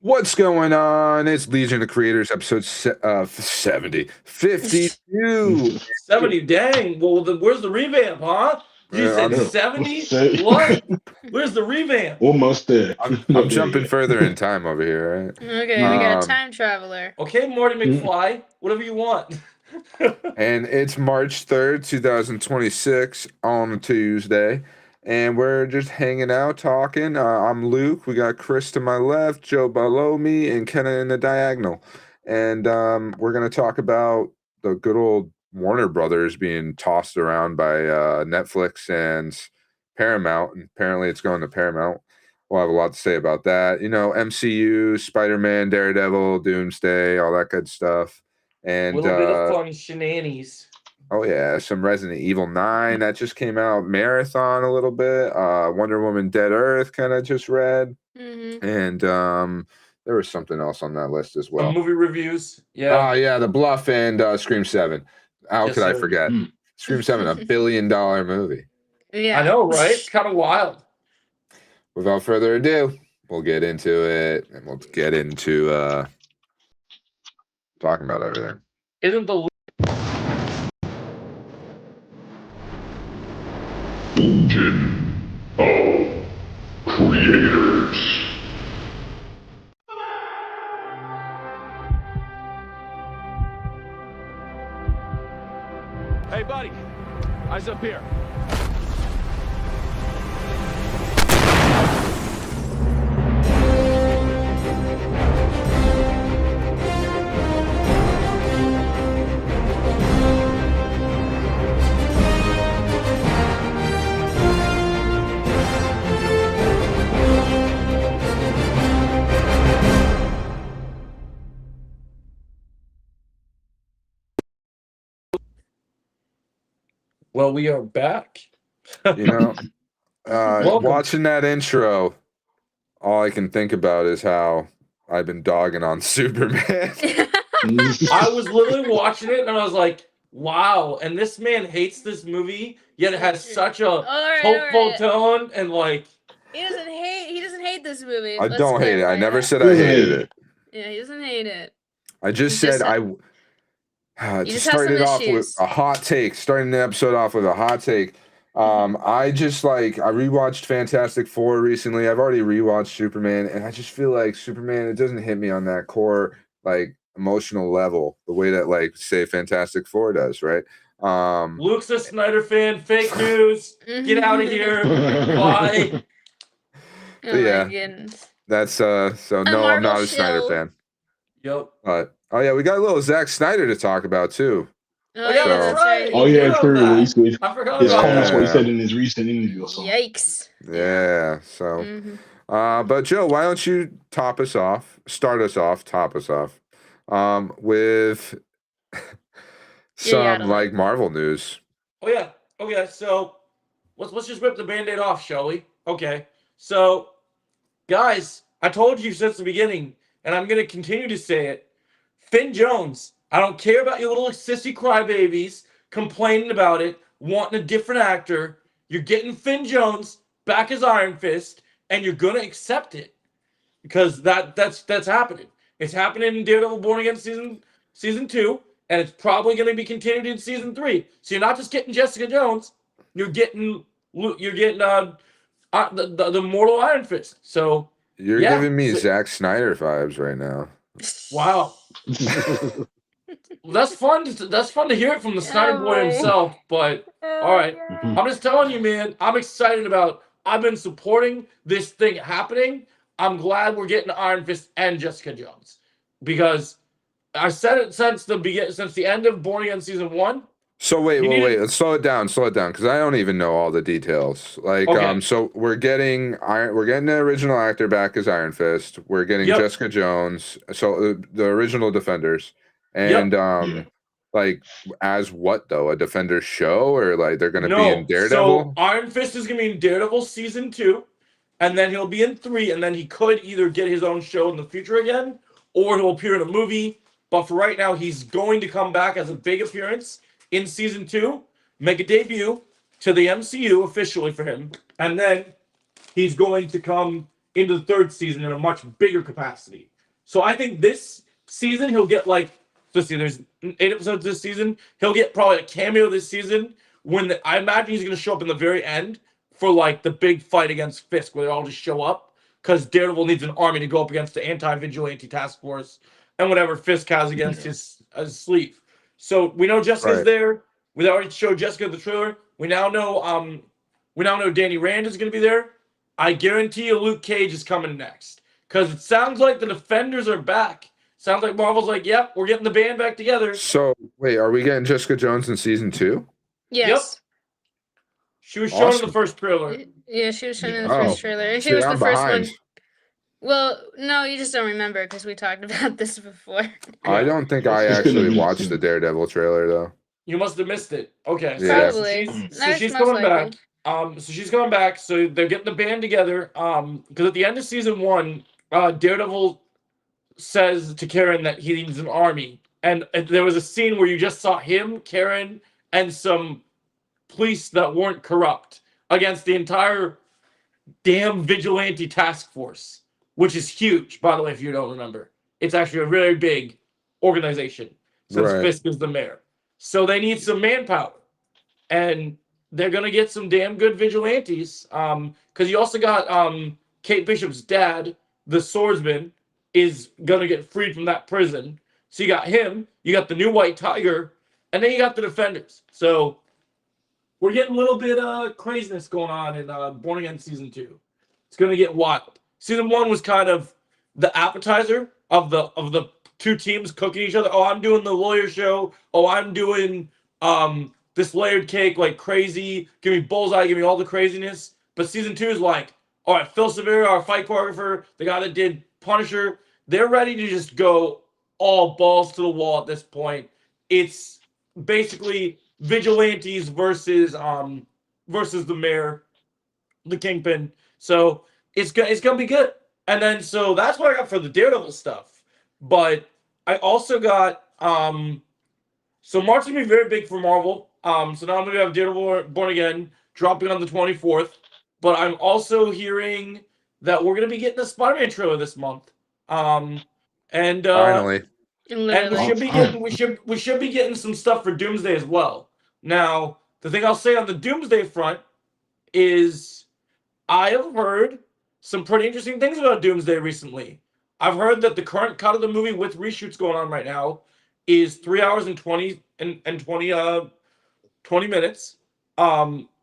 What's going on? It's Legion of Creators, episode 70, 52. 70, dang. Well, where's the revamp, huh? You said I'm, 70? What? Where's the revamp? Almost there. I'm jumping further in time over here, right? Okay, we got a time traveler. Okay, Marty McFly, whatever you want. And it's March 3rd, 2026 on a Tuesday. And we're just hanging out, talking. I'm Luke. We got Chris to my left, Joe below me, and Kenna in the diagonal. And we're going to talk about the good old Warner Brothers being tossed around by Netflix and Paramount. And apparently it's going to Paramount. We'll have a lot to say about that. You know, MCU, Spider-Man, Daredevil, Doomsday, all that good stuff. And a little bit of fun shenanigans. Oh yeah, some Resident Evil 9 that just came out. Marathon a little bit. Wonder Woman Dead Earth kind of just read. Mm-hmm. And there was something else on that list as well. Movie reviews. Yeah. Yeah, The Bluff and Scream 7. How could I forget? Scream 7, $1 billion movie. Yeah. I know, right? It's kind of wild. Without further ado, we'll get into it. And we'll get into talking about everything. Isn't the Legion of Creators. Hey, buddy. Eyes up here. Well, we are back. You know, watching that intro, all I can think about is how I've been dogging on Superman. I was literally watching it and I was like, wow. And this man hates this movie, yet it has such a hopeful tone and like. He doesn't hate this movie. I don't hate it. I never said I hated it. Yeah, he doesn't hate it. I just said just started off with a hot take. Starting the episode off with a hot take. I rewatched Fantastic Four recently. I've already rewatched Superman, and I just feel like Superman, it doesn't hit me on that core like emotional level the way that like say Fantastic Four does, right? Luke's a Snyder fan. Fake news. Get out of here. Bye. Oh yeah, my goodness. that's so no, I'm not a Snyder fan. Yep. But oh yeah, we got a little Zack Snyder to talk about too. Oh yeah, that's right. Oh yeah, true. I forgot His about comments, that. what he said in his recent interview or something. Yikes. Yeah. So, but Joe, why don't you top us off with some like Marvel news. Oh yeah. Okay. So let's just rip the Band-Aid off, shall we? Okay. So, guys, I told you since the beginning, and I'm gonna continue to say it. Finn Jones. I don't care about your little sissy crybabies complaining about it, wanting a different actor. You're getting Finn Jones back as Iron Fist, and you're gonna accept it because that's happening. It's happening in Daredevil Born Again season 2, and it's probably gonna be continued in season 3. So you're not just getting Jessica Jones, you're getting the mortal Iron Fist. So you're giving me Zack Snyder vibes right now. Wow. That's fun to hear it from the Snyder boy himself, but all right. I'm just telling you, man, I'm excited about I've been supporting this thing happening. I'm glad we're getting Iron Fist and Jessica Jones because I said it since the end of Born Again season 1. So wait, let's slow it down because I don't even know all the details. Like, so we're getting the original actor back as Iron Fist. We're getting Jessica Jones, so the original Defenders, and like as what though? A Defenders show or like they're gonna be in Daredevil? So Iron Fist is gonna be in Daredevil season 2, and then he'll be in 3, and then he could either get his own show in the future again, or he'll appear in a movie. But for right now, he's going to come back as a big appearance in season 2, make a debut to the MCU officially for him, and then he's going to come into the 3rd season in a much bigger capacity. So I think this season he'll get like, let's see, there's 8 episodes this season. He'll get probably a cameo this season when I imagine he's going to show up in the very end for like the big fight against Fisk, where they all just show up because Daredevil needs an army to go up against the anti-vigilante task force and whatever Fisk has against his sleeve. So we know Jessica's Right. there. We already showed Jessica the trailer. We now know Danny Rand is going to be there. I guarantee you Luke Cage is coming next. Because it sounds like the Defenders are back. Sounds like Marvel's like, yep, we're getting the band back together. So wait, are we getting Jessica Jones in season 2? Yes. She was shown in Awesome. the first trailer. Yeah, she was shown in the Oh. first trailer. And she See, was the I'm first behind. one. Well, no, you just don't remember because we talked about this before. I don't think I It's gonna actually be watched soon. the Daredevil trailer though. You must have missed it. Okay. Yeah. Probably. So That's she's most coming likely. back. So she's coming back. So they're getting the band together. Because at the end of season 1, Daredevil says to Karen that he needs an army. And there was a scene where you just saw him, Karen, and some police that weren't corrupt against the entire damn vigilante task force, which is huge, by the way, if you don't remember. It's actually a very big organization since Right. Fisk is the mayor. So they need some manpower. And they're going to get some damn good vigilantes. Because you also got Kate Bishop's dad, the swordsman, is going to get freed from that prison. So you got him, you got the new White Tiger, and then you got the Defenders. So we're getting a little bit of craziness going on in Born Again Season 2. It's going to get wild. Season 1 was kind of the appetizer of the two teams cooking each other. Oh, I'm doing the lawyer show. Oh, I'm doing this layered cake like crazy. Give me Bullseye. Give me all the craziness. But Season 2 is like, all right, Phil Severa, our fight choreographer, the guy that did Punisher, they're ready to just go all balls to the wall at this point. It's basically vigilantes versus the mayor, the Kingpin. So it's gonna be good. And then so that's what I got for the Daredevil stuff. But I also got so March's gonna be very big for Marvel. So now I'm gonna have Daredevil Born Again dropping on the 24th. But I'm also hearing that we're gonna be getting a Spider-Man trailer this month. And Finally. and Literally. we should be getting some stuff for Doomsday as well. Now, the thing I'll say on the Doomsday front is I have heard some pretty interesting things about Doomsday recently. I've heard that the current cut of the movie with reshoots going on right now is 3 hours and 20 minutes.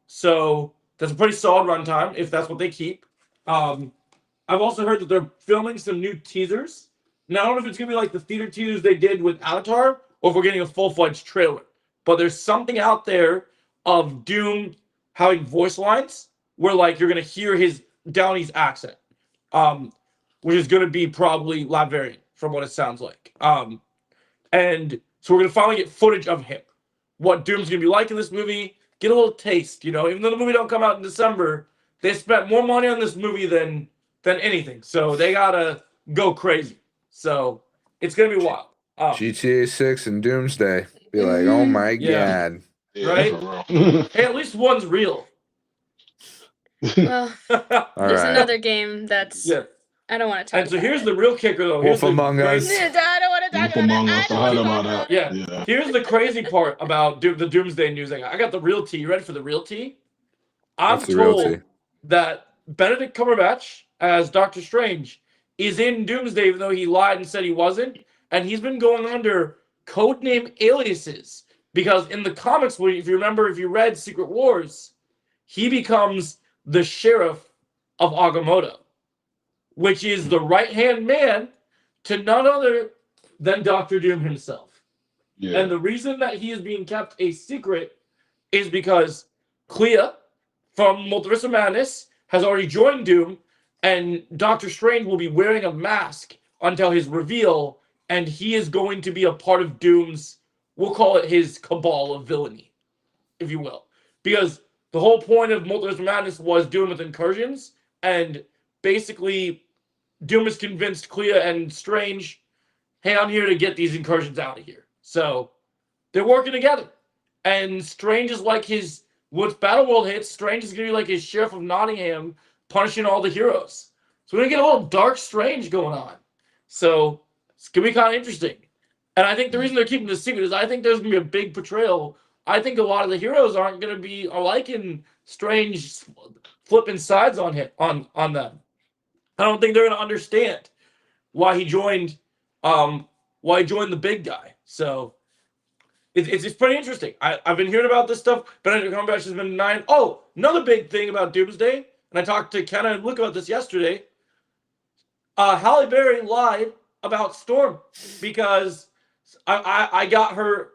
So that's a pretty solid runtime if that's what they keep. I've also heard that they're filming some new teasers. Now, I don't know if it's going to be like the theater teasers they did with Avatar or if we're getting a full-fledged trailer. But there's something out there of Doom having voice lines where, like, you're going to hear his Downey's accent, which is going to be probably Laverian from what it sounds like. And so we're going to finally get footage of him. What Doom's going to be like in this movie. Get a little taste, you know. Even though the movie don't come out in December, they spent more money on this movie than anything. So they got to go crazy. So it's gonna be wild. GTA 6 and Doomsday. Be like, oh my Yeah. god. Yeah, Right? for real. Hey, at least one's real. Well, All there's right. another game that's. Yeah. I don't want to talk And so about here's it. the real kicker, though. Wolf Here's the Among crazy- Us. I don't want to talk Wolf about Among it. Us, I I heard don't about wanna talk that. Yeah. Yeah. Here's the crazy part about the Doomsday news. I got the real tea. You ready for the real tea? I'm What's the real told tea? that Benedict Cumberbatch as Doctor Strange is in Doomsday, even though he lied and said he wasn't. And he's been going under codename aliases because in the comics, if you remember, if you read Secret Wars, he becomes the sheriff of Agamotto, which is the right-hand man to none other than Doctor Doom himself. Yeah. And the reason that he is being kept a secret is because Clea from Multiverse of Madness has already joined Doom, and Doctor Strange will be wearing a mask until his reveal, and he is going to be a part of Doom's, we'll call it his cabal of villainy, if you will. Because the whole point of Multiverse of Madness was Doom with incursions, and basically Doom has convinced Clea and Strange, hey, I'm here to get these incursions out of here. So they're working together. And Strange is like his, once Battleworld hits, Strange is going to be like his Sheriff of Nottingham, punishing all the heroes. So we're going to get a little Dark Strange going on. So it's gonna be kind of interesting. And I think the reason they're keeping this secret is I think there's gonna be a big portrayal. I think a lot of the heroes aren't gonna be liking Strange flipping sides on him on them. I don't think they're gonna understand why he joined the big guy. So it's pretty interesting. I've been hearing about this stuff. Benedict Cumberbatch has been denying. Oh, another big thing about Doomsday, and I talked to Kenna and Luke about this yesterday. Halle Berry lied about Storm because I got her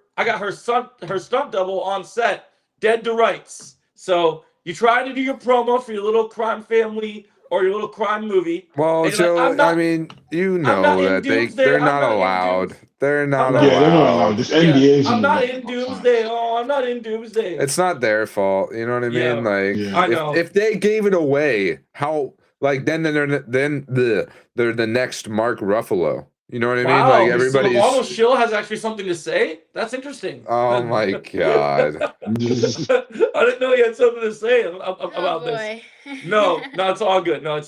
stunt double on set dead to rights. So you try to do your promo for your little crime family or your little crime movie. Well, Joe, like, I mean, you know that they're not allowed. They're not allowed. Yeah, they're not allowed. This NDAs. I'm not in Doomsday. Oh, I'm not in Doomsday. It's not their fault. You know what I mean? Like, I know. if they gave it away, how? Like, then they're the next Mark Ruffalo. You know what I mean? Like, everybody's. So Marvel Shield has actually something to say. That's interesting. Oh my god! I didn't know you had something to say about this. No, it's all good. No,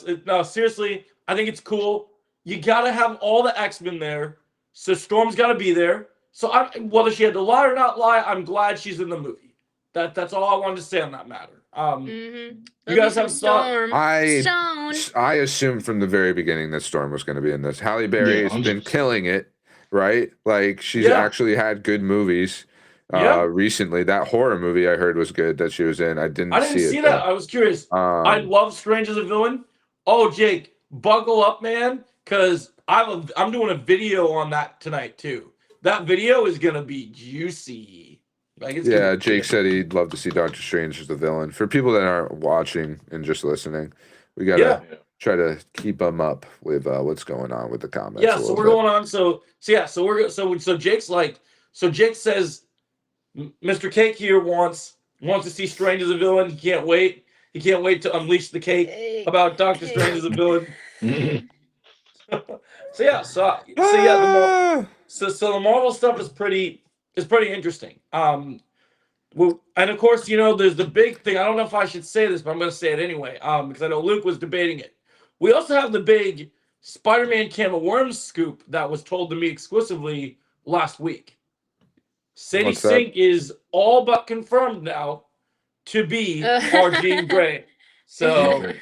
seriously, I think it's cool. You gotta have all the X-Men there. So Storm's gotta be there. So whether she had to lie or not lie, I'm glad she's in the movie. That's all I wanted to say on that matter. You guys have Storm. I assumed from the very beginning that Storm was going to be in this. Halle Berry has been killing it, right? Like, she's actually had good movies recently. That horror movie I heard was good that she was in. I didn't see that. I was curious. I love Strange as a villain. Oh, Jake, buckle up, man, because I'm doing a video on that tonight too. That video is gonna be juicy. Like, Jake said he'd love to see Doctor Strange as the villain. For people that aren't watching and just listening, we gotta try to keep them up with what's going on with the comments. Yeah, so we're going on. So Jake's like, Jake says, Mr. Cake here wants to see Strange as a villain. He can't wait. He can't wait to unleash the cake about Doctor Strange as a villain. So the Marvel stuff is pretty interesting. Well, and of course, there's the big thing. I don't know if I should say this, but I'm going to say it anyway. Because I know Luke was debating it. We also have the big Spider-Man Can of Worms scoop that was told to me exclusively last week. Sadie Sink is all but confirmed now to be our Jean Grey. So,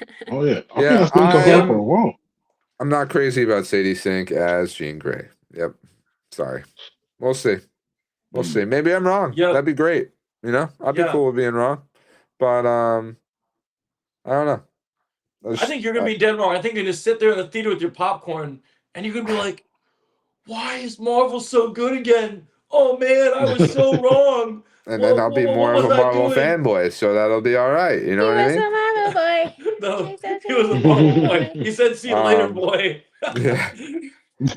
I'm not crazy about Sadie Sink as Jean Grey. Yep. Sorry. We'll see. We'll see. Maybe I'm wrong. Yep. That'd be great. I'd be cool with being wrong. But I don't know. I think you're gonna be dead wrong. I think you're gonna sit there in the theater with your popcorn and you're gonna be like, why is Marvel so good again? Oh man, I was so wrong. And then I'll be more of a Marvel fanboy, so that'll be all right. You know what I mean? No, he was a Marvel boy. He said, "See you later, boy." Yeah.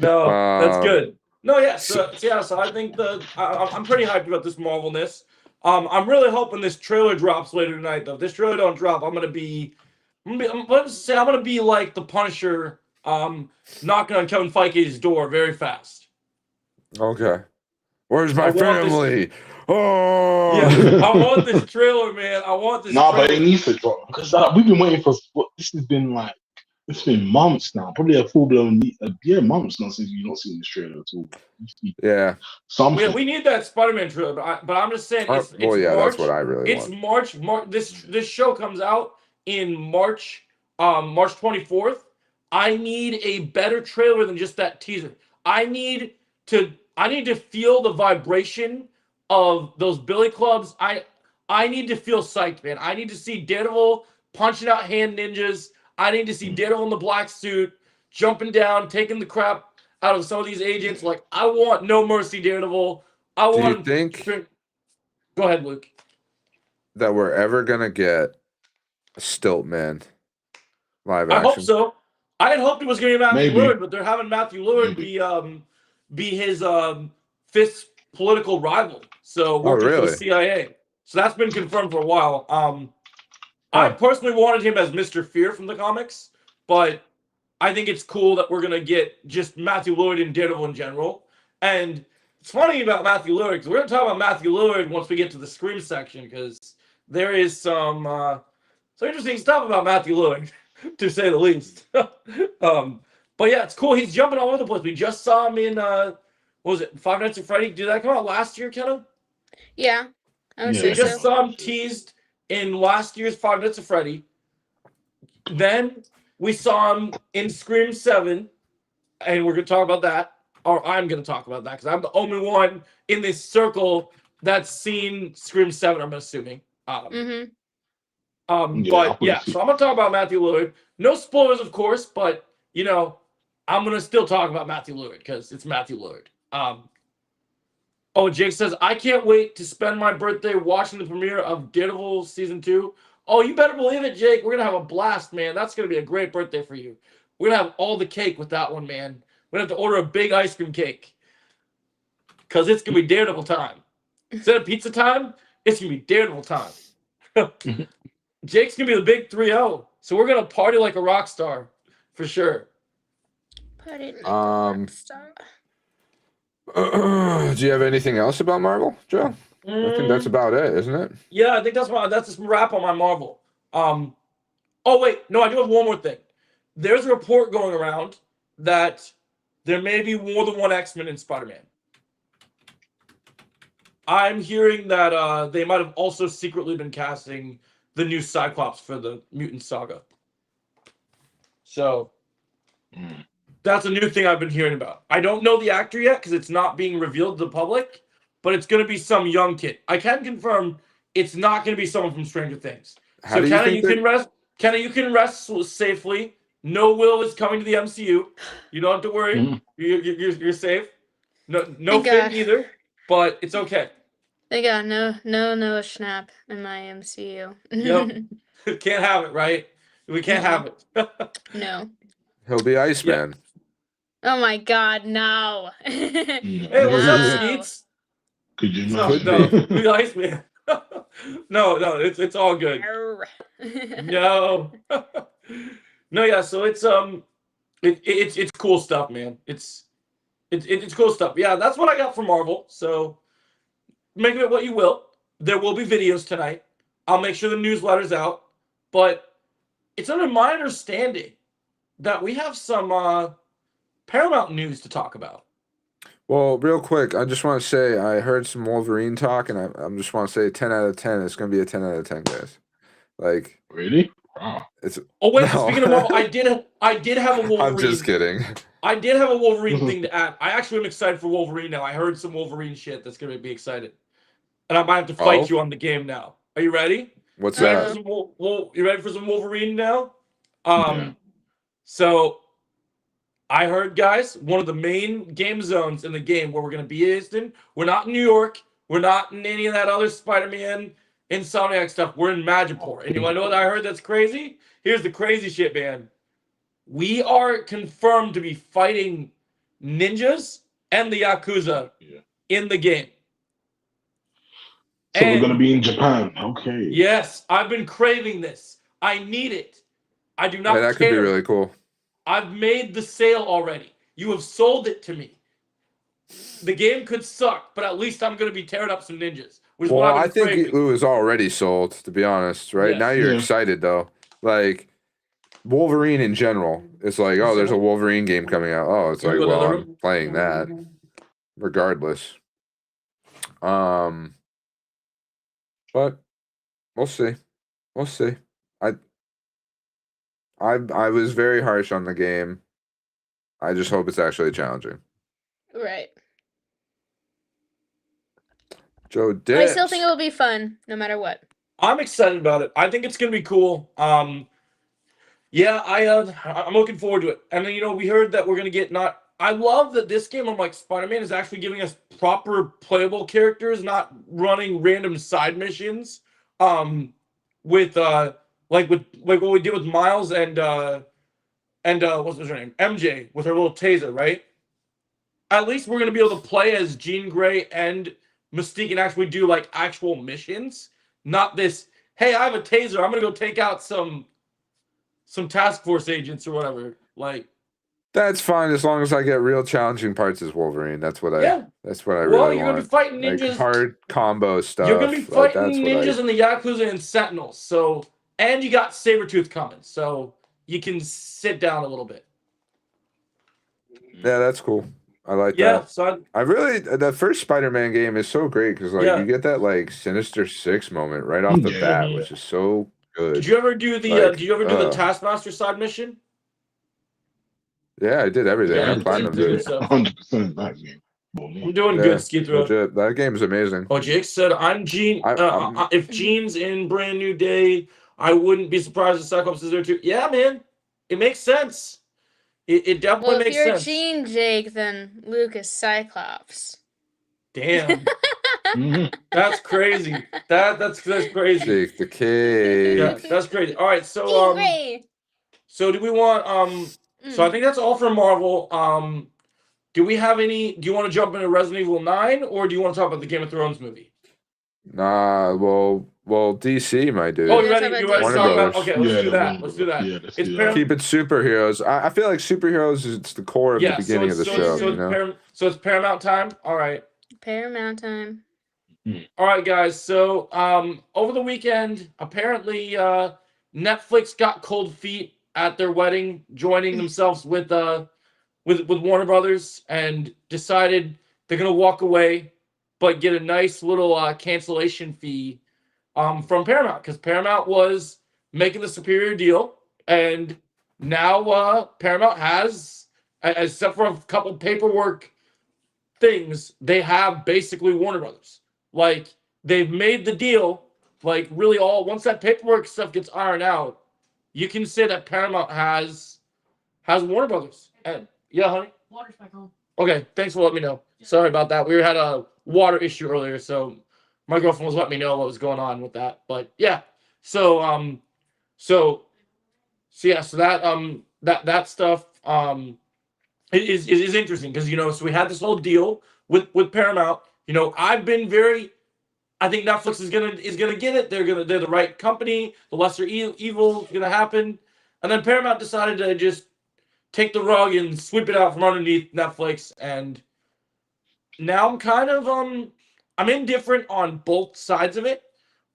No, that's good. No, yeah. So I think I'm pretty hyped about this Marvelness. I'm really hoping this trailer drops later tonight, though. If this trailer don't drop, I'm gonna be like the Punisher, knocking on Kevin Feige's door very fast. Okay. Where's my family? Oh, yeah. I want this trailer, man. I want this. But it needs to drop because we've been waiting for this has been like. It's been months now, probably a full-blown months now since you've not seen this trailer at all. Yeah. We need that Spider-Man trailer, but I'm just saying. It's March. That's what I really want. It's March. This show comes out in March, March 24th. I need a better trailer than just that teaser. I need to feel the vibration of those billy clubs. I need to feel psyched, man. I need to see Daredevil punching out hand ninjas. I need to see Daredevil in the black suit, jumping down, taking the crap out of some of these agents. Like, I want No Mercy Daredevil. Do you think... Go ahead, Luke. That we're ever going to get a Stiltman live action? I hope so. I had hoped it was going to be Matthew Lillard, but they're having Matthew Lillard be his fifth political rival. So working for the CIA. So that's been confirmed for a while. I personally wanted him as Mr. Fear from the comics, but I think it's cool that we're going to get just Matthew Lillard and Daredevil in general. And it's funny about Matthew Lillard, because we're going to talk about Matthew Lillard once we get to the Scream section, because there is some interesting stuff about Matthew Lillard, to say the least. But yeah, it's cool. He's jumping all over the place. We just saw him in what was it, Five Nights at Freddy? Did that come out last year, Kenna? Yeah, I would Yeah, We say it just came so. out saw him last year. teased in last year's Five Nights at Freddy. Then we saw him in Scream 7, and we're gonna talk about that. Or I'm gonna talk about that because I'm the only one in this circle that's seen Scream 7, I'm assuming. Mm-hmm. Yeah, I But probably yeah, see. so I'm gonna talk about Matthew Lillard. No spoilers, of course, but you know, I'm gonna still talk about Matthew Lillard because it's Matthew Lillard. Oh, Jake says I can't wait to spend my birthday watching the premiere of Daredevil season 2. Oh, you better believe it, Jake. We're gonna have a blast, man. That's gonna be a great birthday for you. We're gonna have all the cake with that one, man. We're gonna have to order a big ice cream cake because it's gonna be Daredevil time. Instead of pizza time, it's gonna be Daredevil time. Jake's gonna be the big 3-0, so we're gonna party like a rock star for sure. Put it like a Um, rock star. Do you have anything else about Marvel, Joe? I think that's about it, isn't it? Yeah, I think that's a wrap on my Marvel. Oh wait, no, I do have one more thing. There's a report going around that there may be more than one X-Men in Spider-Man. I'm hearing that they might have also secretly been casting the new Cyclops for the Mutant Saga. So that's a new thing I've been hearing about. I don't know the actor yet because it's not being revealed to the public, but it's going to be some young kid. I can confirm it's not going to be someone from Stranger Things. How So do you Kenna, think you that? can rest. Kenna, you can rest safely. No Will is coming to the MCU. You don't have to worry. Mhm. You're safe. No Thank Finn God. either, but it's okay. They got no Schnapp in my MCU. Yep. Can't have it, right? We can't have it. No. He'll be Iceman. Oh my God, no. Hey, what's up, No. Skeets? Could you No, Could imagine? no, the Iceman. No, it's all good. Arr. No, no, yeah. So it's cool stuff, man. It's cool stuff. Yeah, that's what I got from Marvel. So make of it what you will. There will be videos tonight. I'll make sure the newsletter's out. But it's under my understanding that we have some Paramount news to talk about. Well, real quick, I just want to say I heard some Wolverine talk, and I just want to say 10 out of 10. It's going to be a 10 out of 10, guys. Like, Really? Wow. it's Oh wait, no. speaking of Marvel, I did have a Wolverine. I'm just kidding. I did have a Wolverine thing to add. I actually am excited for Wolverine now. I heard some Wolverine shit that's gonna make me excited, and I might have to fight Oh? you on the game now. Are you ready? What's You ready that? for some you ready for some Wolverine now? Yeah. So I heard, guys, one of the main game zones in the game where we're gonna be is in. We're not in New York. We're not in any of that other Spider-Man Insomniac stuff. We're in Madripoor. And you wanna know what I heard that's crazy? Here's the crazy shit, man. We are confirmed to be fighting ninjas and the Yakuza Yeah. in the game. So we're And gonna be in Japan. Okay. yes, I've been craving this. I need it. I do not Hey, that could be care. really cool. I've made the sale already. You have sold it to me. The game could suck, but at least I'm going to be tearing up some ninjas. Which is Well, what I I've been think craving. it was already sold, to be honest, right? Yes. Now you're Yeah. excited, though. Like, Wolverine in general. It's like, oh, there's a Wolverine game coming out. Oh, it's Can we like, go to the well, other I'm playing that regardless. But we'll see. We'll see. I was very harsh on the game. I just hope it's actually challenging. Right. Joe But I still Dips. think it will be fun, no matter what. I'm excited about it. I think it's going to be cool. Yeah, I'm looking forward to it. And then, we heard that we're going to get not. I love that this game, unlike Spider-Man, is actually giving us proper playable characters, not running random side missions. With like what we did with Miles and what's her name? MJ with her little taser, right? At least we're gonna be able to play as Jean Grey and Mystique and actually do like actual missions, not this. Hey, I have a taser. I'm gonna go take out some task force agents or whatever. Like, That's fine as long as I get real challenging parts as Wolverine. That's what I. yeah. That's what I Well, really you're want. gonna be fighting Like ninjas. hard combo stuff. You're gonna be Like, fighting that's what ninjas and the Yakuza and Sentinels. So, and you got Sabretooth coming. So you can sit down a little bit. Yeah, that's cool. I like Yeah, that. so I really the first Spider-Man game is so great because like Yeah. you get that like Sinister Six moment right off the Yeah. bat, Mhm. which is so good. did you ever do the Like, did you ever do the Taskmaster side mission? Yeah, I did everything. Yeah, I it's platinumed good it. stuff. 100% that game. Well, I'm doing good, Ski Throw. legit. That game is amazing. Oh, Jake said, "I'm Gene. I'm- If Gene's in Brand New Day, I wouldn't be surprised if Cyclops is there too." Yeah, man, it makes sense. It definitely Well, if makes you're sense. Gene, Jake, then Luke is Cyclops. Damn, Mhm. that's crazy. That's crazy. Jake the Cake. Yeah, that's crazy. All right, so Stingray. so do we want So I think that's all for Marvel. Do we have any? Do you want to jump into Resident Evil 9, or do you want to talk about the Game of Thrones movie? Nah, well, DC, my dude. Oh, Yeah, you ready? talk You about ready to Warner talk about? Brothers. Okay, let's Yeah, do that. Warner Let's do Brothers. that. Yeah, let's It's do Param- that. Keep it superheroes. I feel like superheroes is the core of the beginning of the show. so You know. It's Paramount time. All right. Paramount time. All right, guys. So, over the weekend, apparently, Netflix got cold feet at their wedding, joining themselves with Warner Brothers, and decided they're gonna walk away, but get a nice little cancellation fee, from Paramount, because Paramount was making the superior deal, and now Paramount has, except for a couple paperwork things, they have basically Warner Brothers. Like, they've made the deal. Like, really, all once that paperwork stuff gets ironed out, you can say that Paramount has Warner Brothers. And yeah, honey. Water's back home. Okay, thanks for letting me know. Sorry about that. We had a water issue earlier, so my girlfriend was letting me know what was going on with that. But yeah, so so that stuff is interesting, because so we had this whole deal with Paramount. I've been very. I think Netflix is gonna get it. They're the right company. The lesser evil is gonna happen, and then Paramount decided to just take the rug and sweep it out from underneath Netflix. And now I'm kind of I'm indifferent on both sides of it.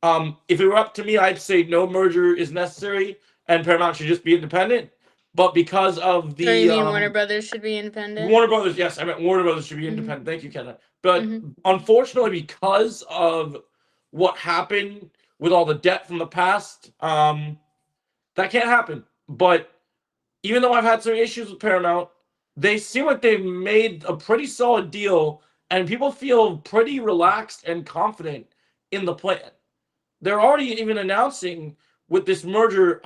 If it were up to me, I'd say no merger is necessary and Paramount should just be independent. But because of the Or you mean Warner Brothers should be independent? Warner Brothers, yes, I meant Warner Brothers should be independent. Thank you, Kenna. But unfortunately, because of what happened with all the debt from the past, that can't happen. But even though I've had some issues with Paramount, they seem like they've made a pretty solid deal, and people feel pretty relaxed and confident in the plan. They're already even announcing with this merger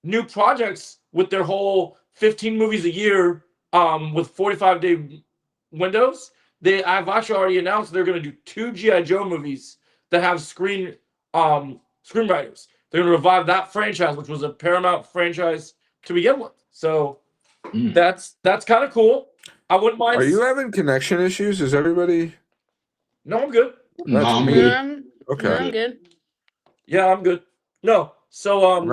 new projects with their whole 15 movies a year with 45-day windows. I've actually already announced they're going to do 2 G.I. Joe movies that have screenwriters. They're going to revive that franchise, which was a Paramount franchise to begin with. So that's kind of cool. I wouldn't mind. Are you having connection issues? Is everybody? No, I'm good. No, That's I'm weird. good. Okay. No, I'm good. Yeah, I'm good. No, so I'm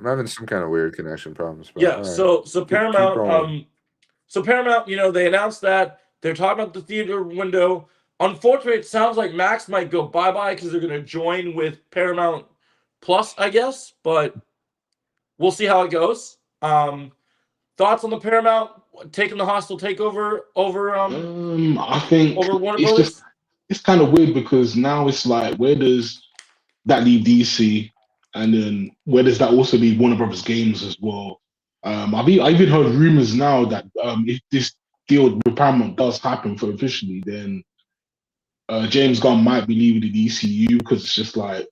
having some kind of weird connection problems. But, yeah, all right. so Keep Paramount, rolling. they announced that they're talking about the theater window. Unfortunately, it sounds like Max might go bye-bye because they're going to join with Paramount Plus, I guess, but we'll see how it goes. Thoughts on the Paramount taking the hostile takeover over I think over Warner it's Brothers? it's kind of weird because now it's like, where does that leave DC, and then where does that also leave Warner Brothers Games as well? I even heard rumors now that if this deal with Paramount does happen for officially, then James Gunn might be leaving the DCU, because it's just like,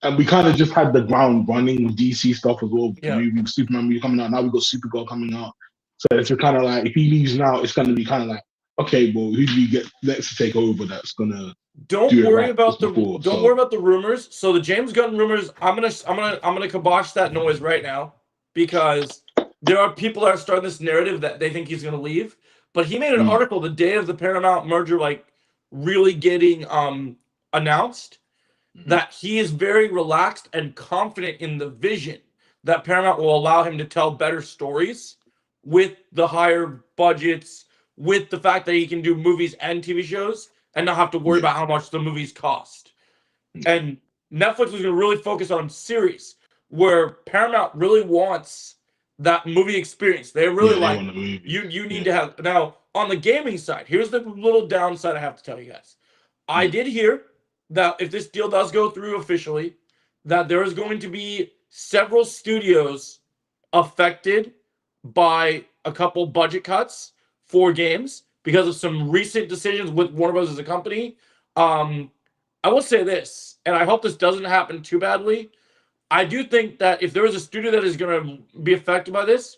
and we kind of just had the ground running with DC stuff as well. Yeah. Movie, Superman movie coming out now. We got Supergirl coming out, so it's kind of like, if he leaves now, it's going to be kind of like, okay, well, who do we get next to take over? That's gonna Don't do it worry right about just before, don't so. worry about the rumors. So the James Gunn rumors, I'm gonna kibosh that noise right now, because there are people that are starting this narrative that they think he's gonna leave. But he made an article the day of the Paramount merger, like really getting announced, that he is very relaxed and confident in the vision that Paramount will allow him to tell better stories with the higher budgets, with the fact that he can do movies and TV shows and not have to worry about how much the movies cost. And Netflix was going to really focus on series, where Paramount really wants that movie experience. They're really they like, want the movie. you need to have. Now, on the gaming side, here's the little downside I have to tell you guys. I did hear that if this deal does go through officially, that there is going to be several studios affected by a couple budget cuts for games because of some recent decisions with Warner Bros. As a company. I will say this, and I hope this doesn't happen too badly. I do think that if there is a studio that is going to be affected by this,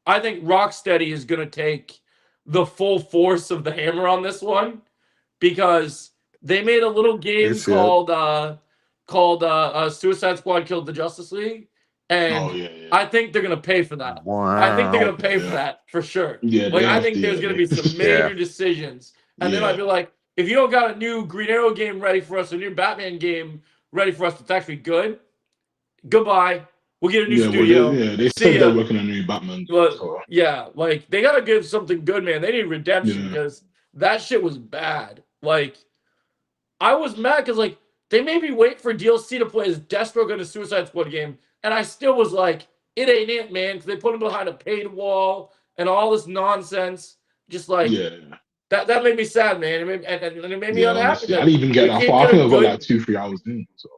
I think Rocksteady is going to take the full force of the hammer on this one because they made a little game see that. called Suicide Squad Killed the Justice League, and I think they're going to pay for that. I think they're Wow. going to pay for that for sure. Yeah, Like they I have think to, there's yeah, going to be some major decisions, and they might be like, if you don't got a new Green Arrow game ready for us, a new Batman game ready for us that's actually good, goodbye. We'll get a new studio. They See said ya. they're working on a new Batman. But So, yeah, like they gotta give something good, man. They need redemption Yeah. because that shit was bad. Like I was mad because like they made me wait for DLC to play as Deathstroke in a Suicide Squad game, and I still was like, it ain't it, man. Because they put him behind a paid wall and all this nonsense. Just like that made me sad, man. And it made me unhappy. honestly, That I didn't even get we that can't far. I get a think I got good- like 2-3 hours in. So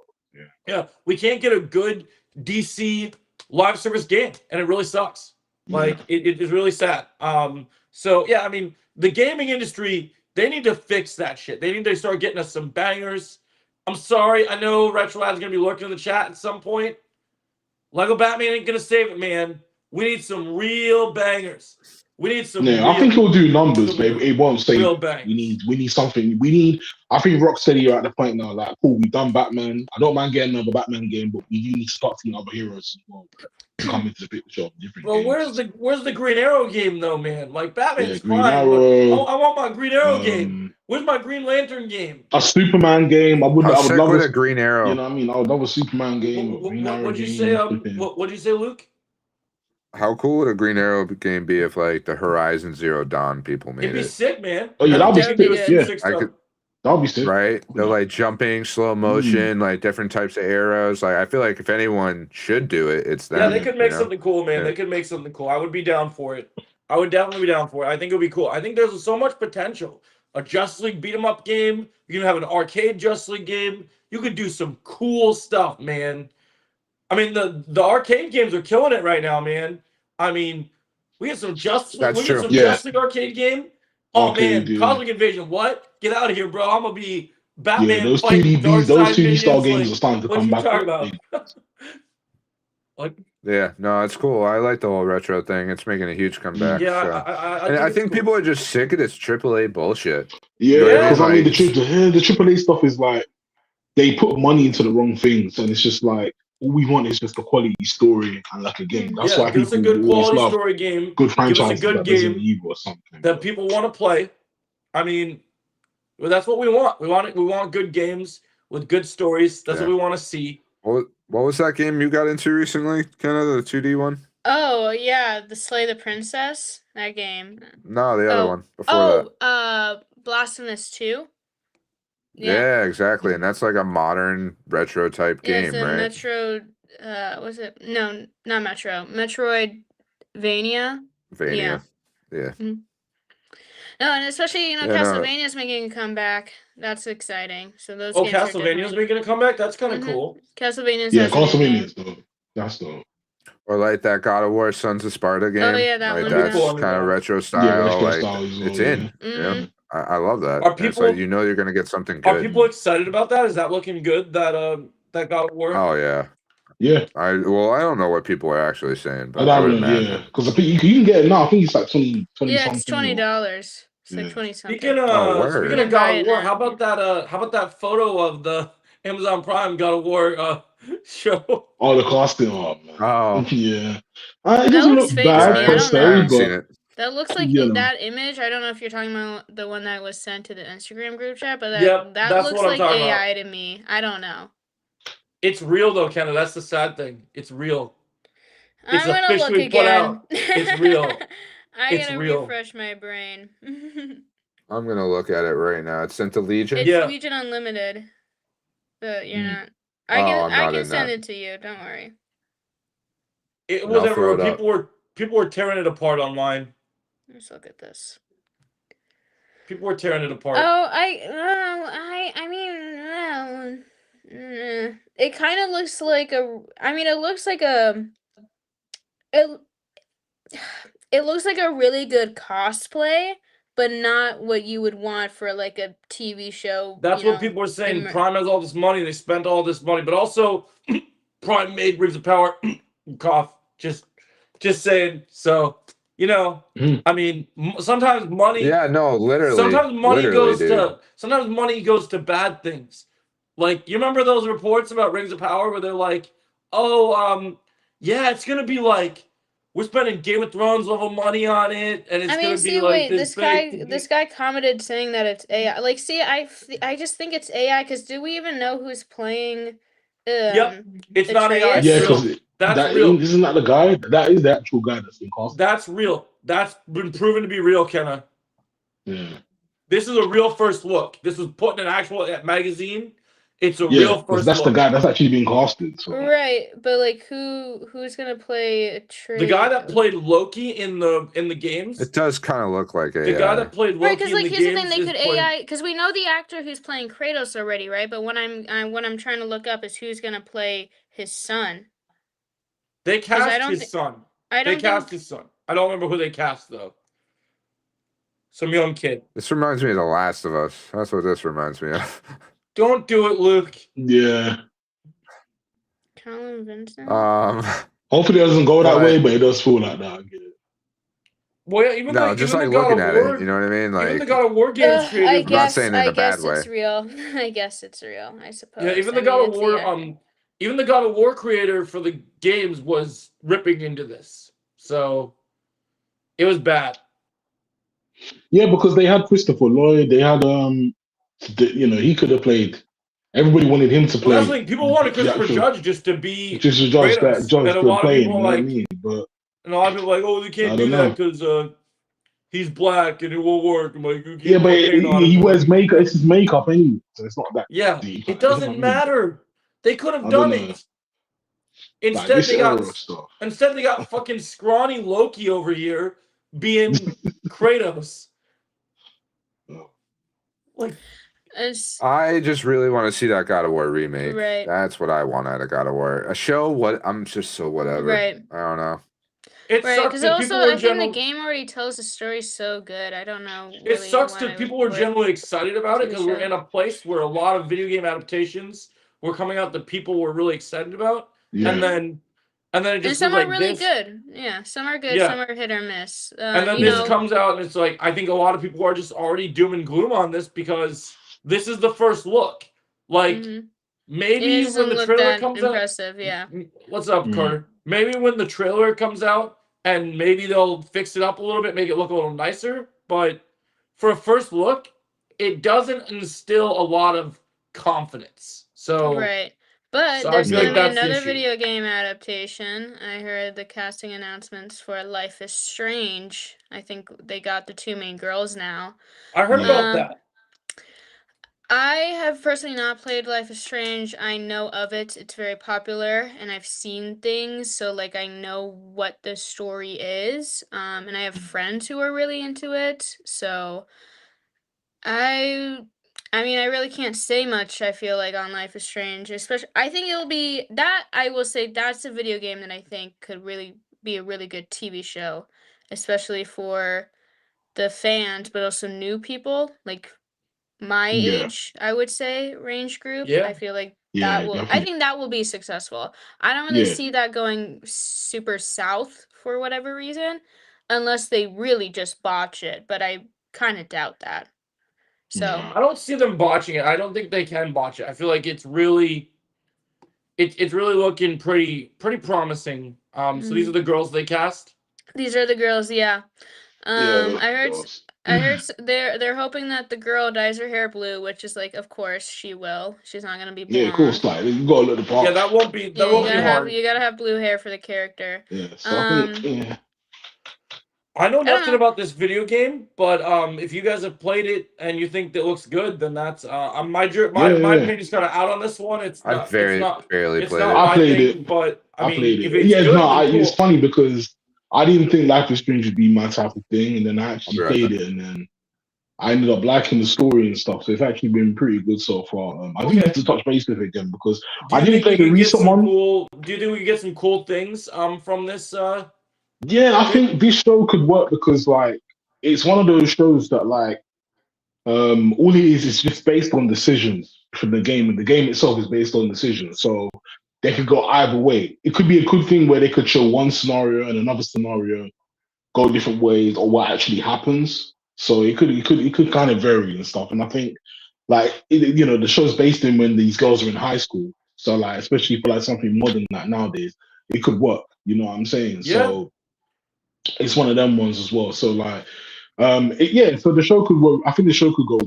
Yeah, we can't get a good DC live service game, and it really sucks. Like it is really sad. So yeah, I mean, the gaming industry, they need to fix that shit. They need to start getting us some bangers. I'm sorry, I know Retrolad's gonna be lurking in the chat at some point. Lego Batman ain't gonna save it, man. We need some real bangers. We need some. I think he'll do numbers, but it won't save. Real it. bangers. We need something. I think Rocksteady are at the point now, like, cool, we've done Batman. I don't mind getting another Batman game, but we do need to start seeing other heroes as well to come into the picture of different Well, games. where's the Green Arrow game though, man? Like Batman's Green fine, Arrow, but I want my Green Arrow game. Where's my Green Lantern game? A Superman game. I would sick love with a Green Arrow. You know what I mean? I would love a Superman game. Green Arrow What'd you game, say? What'd you say, Luke? How cool would a Green Arrow game be if like the Horizon Zero Dawn people made It'd be it? sick, man. Oh yeah, that'd be sick. Yeah, that'd be sick. Right? They're like jumping, slow motion, like different types of arrows. Like I feel like if anyone should do it, it's them. Yeah, they could make you know? something cool, man. Yeah. They could make something cool. I would be down for it. I would definitely be down for it. I think it would be cool. I think there's so much potential. A Justice League beat 'em up game. You can have an arcade Justice League game. You could do some cool stuff, man. I mean, the arcade games are killing it right now, man. I mean, we get some Justice League. We get some Justice League arcade game. Oh Arcade, man, Cosmic Invasion. What? Get out of here, bro. I'm gonna be Batman. Yeah, those fighting 2D, those Darkseid 2D style minions, games like, are starting to what come you back. talking about? Like, Yeah, no, it's cool. I like the whole retro thing. It's making a huge comeback. yeah, so. I think cool. people are just sick of this AAA bullshit. Yeah, because I mean, the AAA stuff is like they put money into the wrong things, and it's just like all we want is just a quality story and like a game. That's why give us people a good always quality love story game. good franchises give us a good like game Resident Evil or something that people want to play. I mean, well, that's what we want. We want good games with good stories. That's what we want to see. What was that game you got into recently? Kind of the 2D one? Oh yeah, the Slay the Princess. That game. No, the other one before that. Blasphemous 2. Yeah, exactly. And that's like a modern retro type game, it's a right? Metro. Was it? No, not Metro. Metroidvania. Yeah. Mm-hmm. No, and especially Castlevania's making a comeback. That's exciting. So those. Oh, Castlevania's making a comeback. That's kind of cool. Castlevania's. Yeah, Castlevania's dope. That's dope. Or like that God of War Sons of Sparta game. Oh yeah, that like one. That's cool. kind of retro style. Yeah, retro like style as well, it's in. Mm-hmm. Yeah. I love that. Are It's people- like, you're gonna get something good. Are people excited about that? Is that looking good? That God of War? Oh yeah. Yeah. I don't know what people are actually saying, but I I would don't know, imagine. because you can get it now. I think it's like 20 Yeah, something. it's $20. It's like Yeah. 20 something. Speaking word. of God of War, how about that photo of the Amazon Prime God of War show? Oh, the costume. Oh man. Oh. Yeah. It That doesn't looks look fake to bad me, I per don't se, know. I haven't seen but it. That looks like You know. that image. I don't know if you're talking about the one that was sent to the Instagram group chat, but Yep, that that's looks what I'm like talking AI to me. I don't know. It's real though, Kenna. That's the sad thing. It's real. It's I'm gonna look officially again. put out. It's real. I'm It's gonna real. refresh my brain. I'm gonna look at it right now. It's sent to Legion. It's Yeah. Legion Unlimited, but you're not. Oh, I I'm not can in send that. it to you. Don't worry. It And was I'll throw everywhere. it up. People were tearing it apart online. Let's look at this. People were tearing it apart. Oh, I mean, it kind of looks like a. I mean, it looks like a. It, it looks like a really good cosplay, but not what you would want for like a TV show. That's what people were saying. Prime has all this money. They spent all this money, but also Prime made Rings of Power. Cough. Just saying. So I mean, sometimes money. Yeah, no, literally. Sometimes money goes dude. to. Sometimes money goes to bad things. Like, you remember those reports about Rings of Power where they're like, "Oh, yeah, it's gonna be like we're spending Game of Thrones level money on it, and it's gonna be like this guy commented saying that it's AI. Like, see, I just think it's AI because do we even know who's playing? Yep, it's not AI. Yeah, It's real. because That's real. Isn't that the guy? That is the actual guy that's been cast. That's real. That's been proven to be real, Kenna. Yeah. This is a real first look. This was put in an actual magazine. It's a real first that's look. the guy that's actually being casted. So. Right, but like who's gonna play Atreus? The guy that played Loki in the games. It does kind of look like AI. The guy that played Loki because in like the here's games the thing, they could playing... AI because we know the actor who's playing Kratos already, right? But what I'm trying to look up is who's gonna play his son. They cast his son. They cast his son. I don't remember who they cast though. Some young kid. This reminds me of The Last of Us. That's what this reminds me of. Don't do it, Luke. Yeah. Colin Vincent. Hopefully it doesn't go that way, but it does feel like that. I get it. Well, even just like looking at it, you know what I mean? Like, even the God of War games created. I guess, not saying it in a bad way. it's real. I guess it's real. I suppose. Yeah, even the God of War, even the God of War creator for the games was ripping into this, so it was bad. Yeah, because they had Christopher Lloyd. They had he could have played. Everybody wanted him to play. Well, that's like people wanted Christopher Judge just to be Judge and a lot of people him, like, but and a lot of people like, oh, they can't do that because he's black and it won't work. I'm like, yeah, but he wears makeup. It's his makeup anyway, so it's not that. Yeah, deep. It doesn't matter. They could have done it. Instead, they got fucking scrawny Loki over here being Kratos. Like, I just really want to see that God of War remake. Right. That's what I want out of God of War. A show. What? I'm just so whatever. Right. I don't know. It right, sucks because that also I think the game already tells the story so good. I don't know. Really it sucks that people were generally excited about it because we're in a place where a lot of video game adaptations were coming out that people were really excited about, and then it just some was are like really this. good. Yeah, some are good. Some are hit or miss. And then this comes out, and it's like I think a lot of people are just already doom and gloom on this because this is the first look. Like maybe when the trailer comes impressive, out, what's up, Carter? Maybe when the trailer comes out, and maybe they'll fix it up a little bit, make it look a little nicer. But for a first look, it doesn't instill a lot of confidence. So right. But there's going to be another video game adaptation. I heard the casting announcements for Life is Strange. I think they got the two main girls now. I heard about that. I have personally not played Life is Strange. I know of it. It's very popular, and I've seen things, so like I know what the story is. And I have friends who are really into it. So I mean, I really can't say much, I feel like, on Life is Strange. Especially, I think it'll be that. I will say that's a video game that I think could really be a really good TV show, especially for the fans, but also new people like my age, I would say, range group. I feel like that will. I think that will be successful. I don't really see that going super south for whatever reason, unless they really just botch it. But I kind of doubt that. So I don't see them botching it. I don't think they can botch it. I feel like it's really, it's really looking pretty promising. So these are the girls they cast. These are the girls, yeah. I heard they're hoping that the girl dyes her hair blue, which is like, of course she will. She's not gonna be blonde. Yeah, of course, like you gotta look the part. Yeah, that won't be hard. You gotta have blue hair for the character. Yeah, so I think, I know I don't nothing know. about this video game, but if you guys have played it and you think that looks good, then that's Yeah, my yeah. opinion's kind of out on this one. I've very barely It's played not it. I my played thing, it. but I I mean, played if it. it's Yeah, no, good, then it's cool. funny because I didn't think Life is Strange would be my type of thing, and then I I'll be actually right played back. it, and then I ended up liking the story and stuff. So it's actually been pretty good so far. I do need Okay. to touch base with it again because Do I you didn't think play we the could get recent some one. cool? Do you think we could get some cool things from this? Yeah, I Game? think this show could work because like it's one of those shows that like all it is just based on decisions from the game, and the game itself is based on decisions. So they could go either way. It could be a good thing where they could show one scenario and another scenario go different ways, or what actually happens. So it could kind of vary and stuff. And I think like the show's based in when these girls are in high school. So like especially for like something modern like nowadays, it could work. You know what I'm saying? Yeah. So it's one of them ones as well. So like yeah, so the show could work. I think the show could go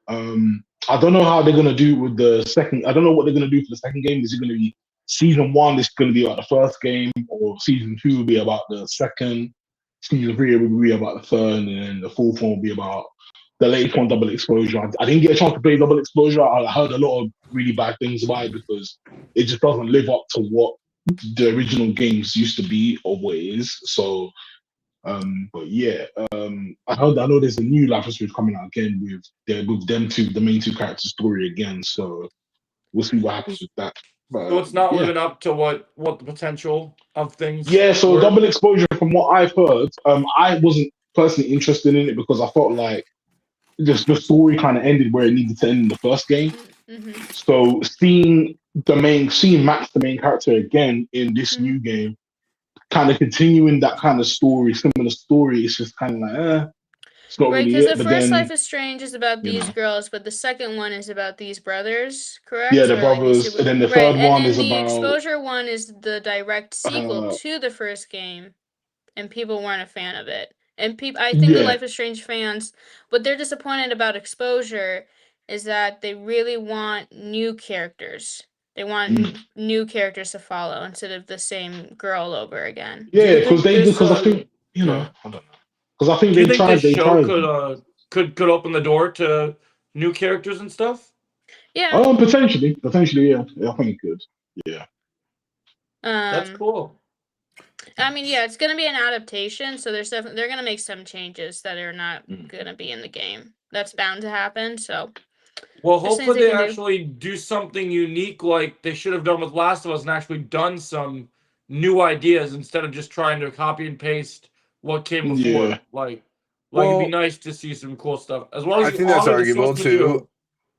well. I don't know how they're gonna do with the second. I don't know what they're gonna do for the second game. Is it gonna be season one? This is gonna be about the first game, or season two will be about the second. Season three will be about the third, and then the fourth one will be about the latest one, Double Exposure. I didn't get a chance to play Double Exposure. I heard a lot of really bad things about it because it just doesn't live up to what the original games used to be or what it is. So but yeah, I know there's a new Life is Strange coming out again with them two, the main two characters' story again. So we'll see what happens with that. So But it's not yeah, living up to what the potential of things yeah. So were. Double Exposure, from what I've heard, I wasn't personally interested in it because I felt like just the story kind of ended where it needed to end in the first game. Mm-hmm. So seeing Max, the main character, again in this new game, kind of continuing that kind of story, similar story, it's just kind of like, it's not Right, really because the it. But first Life then, is Strange is about you these know. girls, but the second one is about these brothers, Yeah, correct? the Or like these brothers, super. and then the Right, third and one then is the about Exposure one is the direct sequel uh to the first game, and people weren't a fan of it. And I think the yeah, Life is Strange fans, what they're disappointed about Exposure is that they really want new characters. They want mm, new characters to follow instead of the same girl over again. Do you yeah, think this? because I think Sorry. I don't know because I think Do you think this they show tried. could open the door to new characters and stuff? Yeah. Potentially, yeah, I think it could. Yeah, That's Um. cool. I mean, yeah, it's gonna be an adaptation, so there's definitely they're gonna make some changes that are not mm. gonna be in the game. That's bound to happen. So Well, there's things hopefully they they can do. actually do something unique like they should have done with Last of Us and actually done some new ideas instead of just trying to copy and paste what came Yeah, before. Like it'd be Well, nice to see some cool stuff as long as I you think that's honor the arguable source material. too.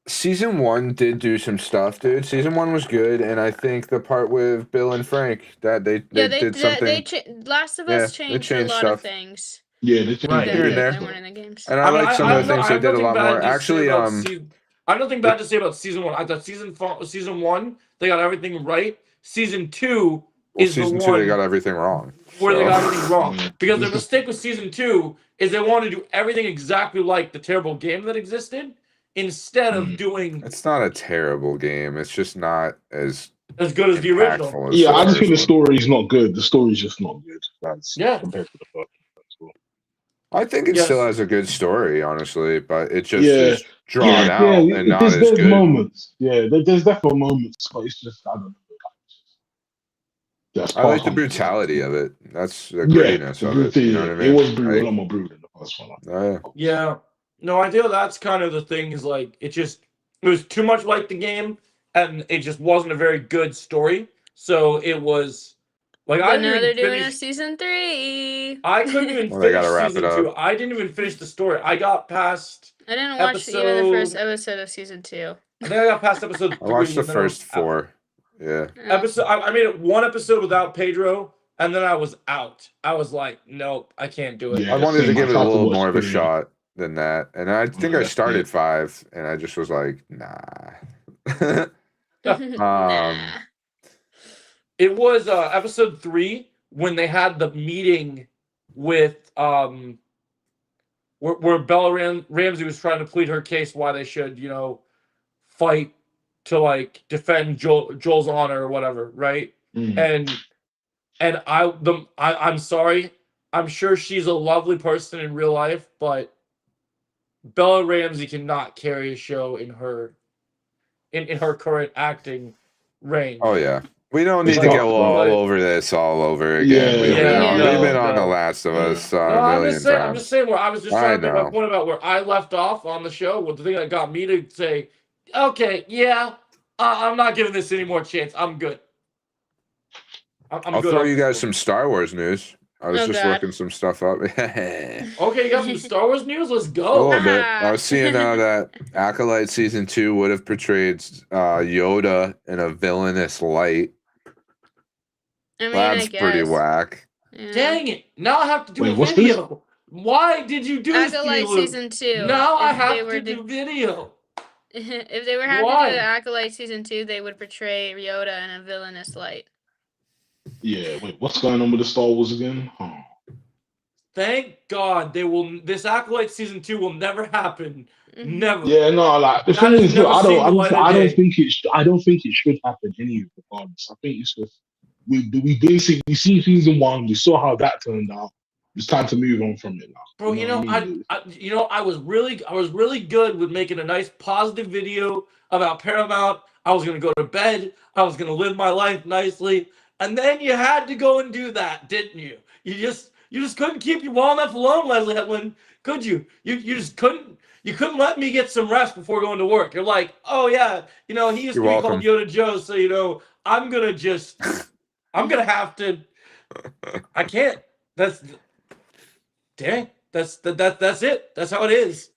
Season one did do some stuff, dude. Season one was good, and I think the part with Bill and Frank that they Yeah, did something. Last of Yeah, Us they changed a changed lot of stuff things yeah, they changed Right. it. here and Yeah, that there, weren't in the games. and I I mean, like some of the I things they have did a nothing lot more. bad to say Actually, about season. I have nothing the, bad to say about season one. I thought season one they got everything right. Season two well, is the season two they got one everything wrong. where they So got everything wrong. yeah. Because their mistake with season two is they wanted to do everything exactly like the terrible game that existed instead of Mm. doing it's not a terrible game. It's just not as as good as the original. impactful as Yeah, the I just think first the one. story is not good. The story is just not good. That's Yeah. compared to the first one. I think it still Yes. has a good story, honestly, but it just Yeah, is drawn yeah. out and not as There's good. moments. Yeah, there's definitely moments, but it's just I don't know. That's I part like the comes with it. brutality of it. That's the Yeah, grittiness the of it. You know what I it mean? was brutal, a lot more brutal than the first one. Oh, yeah. Yeah. No, I feel that's kind of the thing is like it was too much like the game and it just wasn't a very good story. So it was like I But didn't now even they're doing a finish season 3. I couldn't even Well, they finish gotta wrap it season two. up. I didn't even finish the story. I got past I didn't watch even the first episode episode of season 2. I think I got past episode I watched three the and then I was first out. 4. Yeah. Episode I made it one episode without Pedro and then I was out. I was like, nope, I can't do it. Yeah, I wanted to same. I give it a tried to little watch more of a 3. shot than that. And I think I That's started it. 5 and I just was like, nah. Nah. It was episode 3 when they had the meeting with where Bella Ramsey was trying to plead her case why they should, fight to like defend Joel's honor or whatever, right? Mm. And I'm sorry, I'm sure she's a lovely person in real life, but Bella Ramsey cannot carry a show in her current acting range. Oh yeah. We don't It's need to tough, go though. all over this all over Yeah, again. Yeah. We've been on The no. Last of Us No, a I'm million just saying. I'm times. just saying where I was just I trying to make my know. point about where I left off on the show. With the thing that got me to say, okay, yeah, I'm not giving this any more chance. I'm good. I'm I'll good throw on you this guys one. some Star Wars news. I was Oh, just God. looking some stuff up. Okay, you got some Star Wars news. Let's A go. little bit. I Ah. was seeing that Acolyte Season 2 would have portrayed Yoda in a villainous light. I mean, That's I pretty guess. whack. Yeah. Dang it! Now I have to do Wait, a what's this? video. Why did you do this to me, Acolyte Luke? Season 2. Now I If they have were to to do video. if they were have to Why? do Acolyte Season 2, they would portray Yoda in a villainous light. Yeah, wait, what's going on with the Star Wars again? Huh. Thank God they will. This Acolyte Season 2 will never happen. Mhm. Never. Yeah, no, like the That thing has is, look, never seen the light of I don't day. think I don't think it should happen anyway. Regardless, I think it's just we basically we see season 1, we saw how that turned out. It's time to move on from it now. Bro, You know what I mean? I was really good with making a nice positive video about Paramount. I was gonna go to bed. I was gonna live my life nicely, and then you had to go and do that, didn't you? You just couldn't keep you well enough alone, Leslie Hetland, could you? You just couldn't. You couldn't let me get some rest before going to work. You're like, oh yeah, he used You're to be called welcome. Yoda Joe, so I'm gonna have to. I can't. Dang, that's it. That's how it is.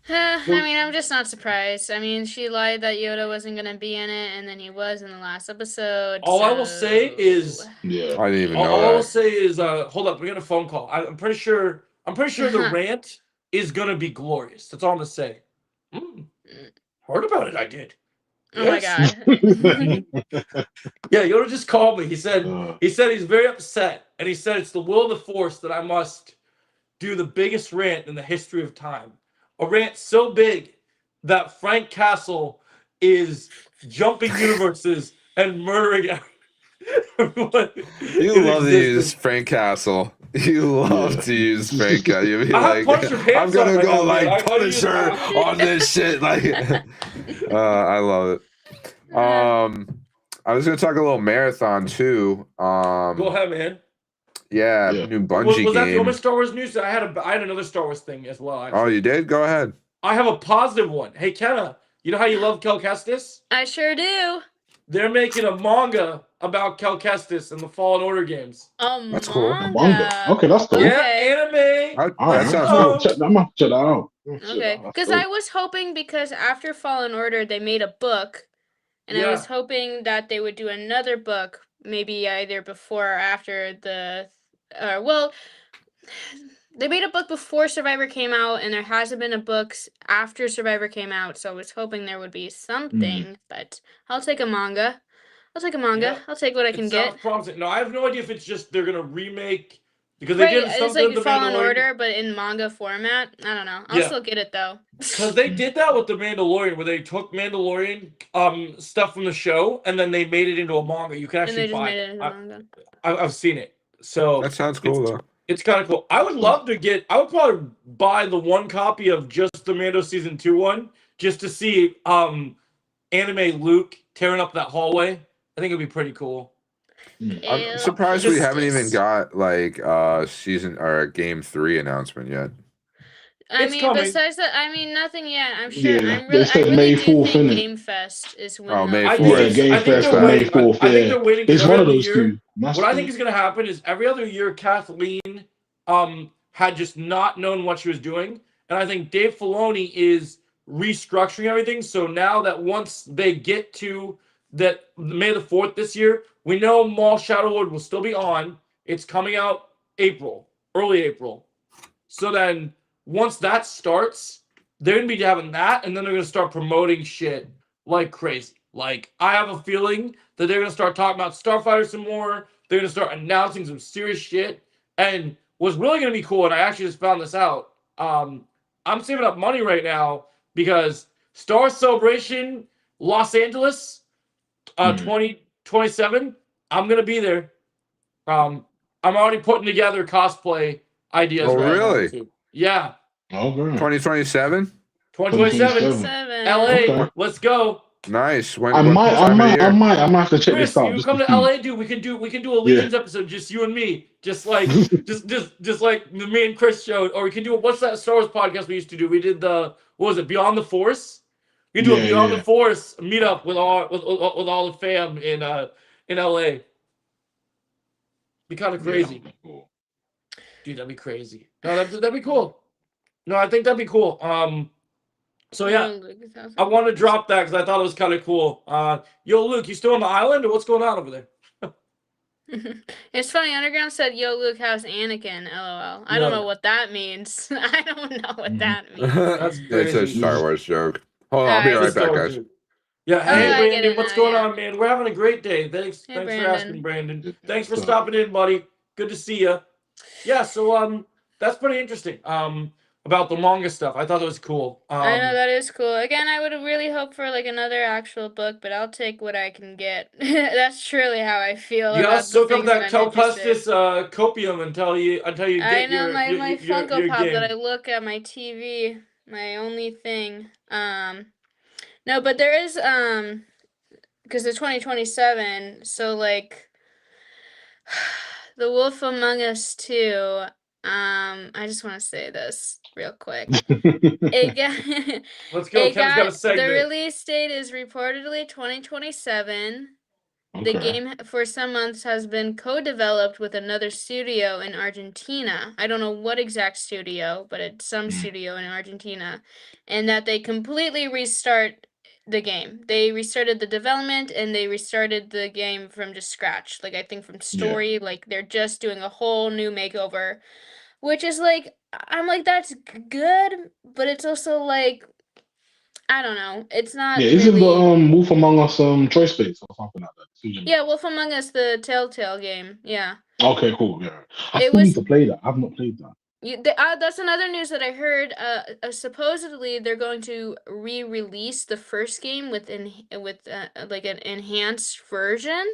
I mean, I'm just not surprised. I mean, she lied that Yoda wasn't gonna be in it, and then he was in the last episode. All I will say is, Yeah. I didn't even know all I will that. say is, hold up, we got a phone call. I'm pretty sure the rant is gonna be glorious. That's all I'm gonna say. Heard about it? I did. Oh my Yes. God. Yeah, Yoda just called me. He said Uh, he's very upset, and he said it's the will of the Force that I must do the biggest rant in the history of time. A rant so big that Frank Castle is jumping universes and murdering everyone. You in love to use existence. Frank Castle. You love Yeah. to use Frank Castle. You'd be I have like, Punisher pants I'm gonna on right go now, man. like I use Punisher that. on this shit. Like, I love it. I was gonna talk a little marathon too. Go ahead, man. Yeah, Yeah. new Bungie Was that the game. only Star Wars news? I had another Star Wars thing as well. Actually. Oh, you did? Go ahead. I have a positive one. Hey, Kenna, you know how you love Cal Kestis? I sure do. They're making a manga about Cal Kestis and the Fallen Order games. That's cool. manga. Okay, that's cool. Yeah, Okay. anime. All right, That sounds I'm cool. gonna check that out. Okay, because I was hoping, because after Fallen Order they made a book, and I was Yeah. hoping that they would do another book, maybe either before or after well, they made a book before Survivor came out, and there hasn't been a book after Survivor came out, so I was hoping there would be something, but I'll take a manga. I'll take a manga. Yeah. I'll take what I It can sounds get. promising. No, I have no idea if it's just they're gonna remake because they Right, did it's something like with the Fallen Mandalorian. Order, but in manga format. I don't know. I'll Yeah. still get it though. Because they did that with the Mandalorian, where they took Mandalorian stuff from the show and then they made it into a manga. You can And actually they just buy made it it. into manga. I've seen it. So That sounds cool though. it's kind of cool. I would love to get. I would probably buy the one copy of just the Mando season 2 one, just to see anime Luke tearing up that hallway. I think it'd be pretty cool. I'm surprised we haven't even Justice. got like season or game 3 announcement yet. I It's mean, coming. besides that, I mean, nothing yet. I'm sure. Yeah, I they said really May do 4th, think innit? Game Fest is when. Oh, May I 4th. think Yeah, it's, Game I think Fest they're for May waiting. 4th. I think Yeah, they're waiting. it's every one of other those year, two. What I think is going to happen is every other year, Kathleen had just not known what she was doing, and I think Dave Filoni is restructuring everything. So now that once they get to that May the 4th this year, we know Maul Shadow Lord will still be on. It's coming out early April. So then once that starts, they're gonna be having that, and then they're gonna start promoting shit like crazy. Like, I have a feeling that they're gonna start talking about Starfighter some more. They're gonna start announcing some serious shit. And what's really gonna be cool, and I actually just found this out. I'm saving up money right now because Star Celebration Los Angeles 2027. I'm gonna be there. I'm already putting together cosplay ideas Oh, right now really? too. Yeah, Oh, very 2027? 2027, 2027. LA. Okay. Let's go. Nice. When, I what might, I time of the might, I year? might, I might have to check Chris, this out you just come to to see. LA, dude. We can do a Yeah. Legions episode, just you and me, just like the me and Chris showed, or we can do what's that Star Wars podcast we used to do? We did the what was it, Beyond the Force? We can do a Yeah, Beyond the yeah. Force meetup with all the fam in LA. Be kind of crazy, Yeah. Cool. dude. That'd be crazy. No, that'd be cool. No, I think that'd be cool. So yeah, I want to drop that because I thought it was kind of cool. Yo, Luke, you still on the island, or what's going on over there? It's funny. Underground said, "Yo, Luke, how's Anakin?" LOL. I don't know what that means. I don't know what that means. That's It's a crazy. Star Wars joke. Hold on, I'll be Alright. right It's a Star back, Wars guys. dude. Yeah, Oh, hey I get Brandon, it what's now, going yeah. on, man? We're having a great day. Thanks Hey, for Brandon. asking, Brandon. Yeah, Thanks for so- stopping in, buddy. Good to see you. Yeah, so that's pretty interesting. About the manga stuff. I thought that was cool. I know that is cool. Again, I would really hope for like another actual book, but I'll take what I can get. That's truly how I feel You gotta about the soak up things that that I'm interested. Telpestis copium until you I get know your my Funko your Pop that I game. look at my TV, my only thing. No, but there is because it's 2027, so like The Wolf Among Us 2. I just want to say this real quick. It got, Let's go. Ken's got a the segment. release date is reportedly 2027. The Okay. game for some months has been co-developed with another studio in Argentina. I don't know what exact studio, but it's some studio in Argentina. And that they completely restart the game. They restarted the development and they restarted the game from just scratch. Like I think from story, like they're just doing a whole new makeover, which is like I'm like that's good, but it's also like I don't know. It's not Yeah, isn't the really. Wolf Among Us choice based or something like that? Decision. Yeah, Wolf Among Us, the Telltale game. Yeah. Okay, cool. Yeah, I It still need was to play that. I've not played that. that's another news that I heard. Supposedly they're going to re-release the first game with like an enhanced version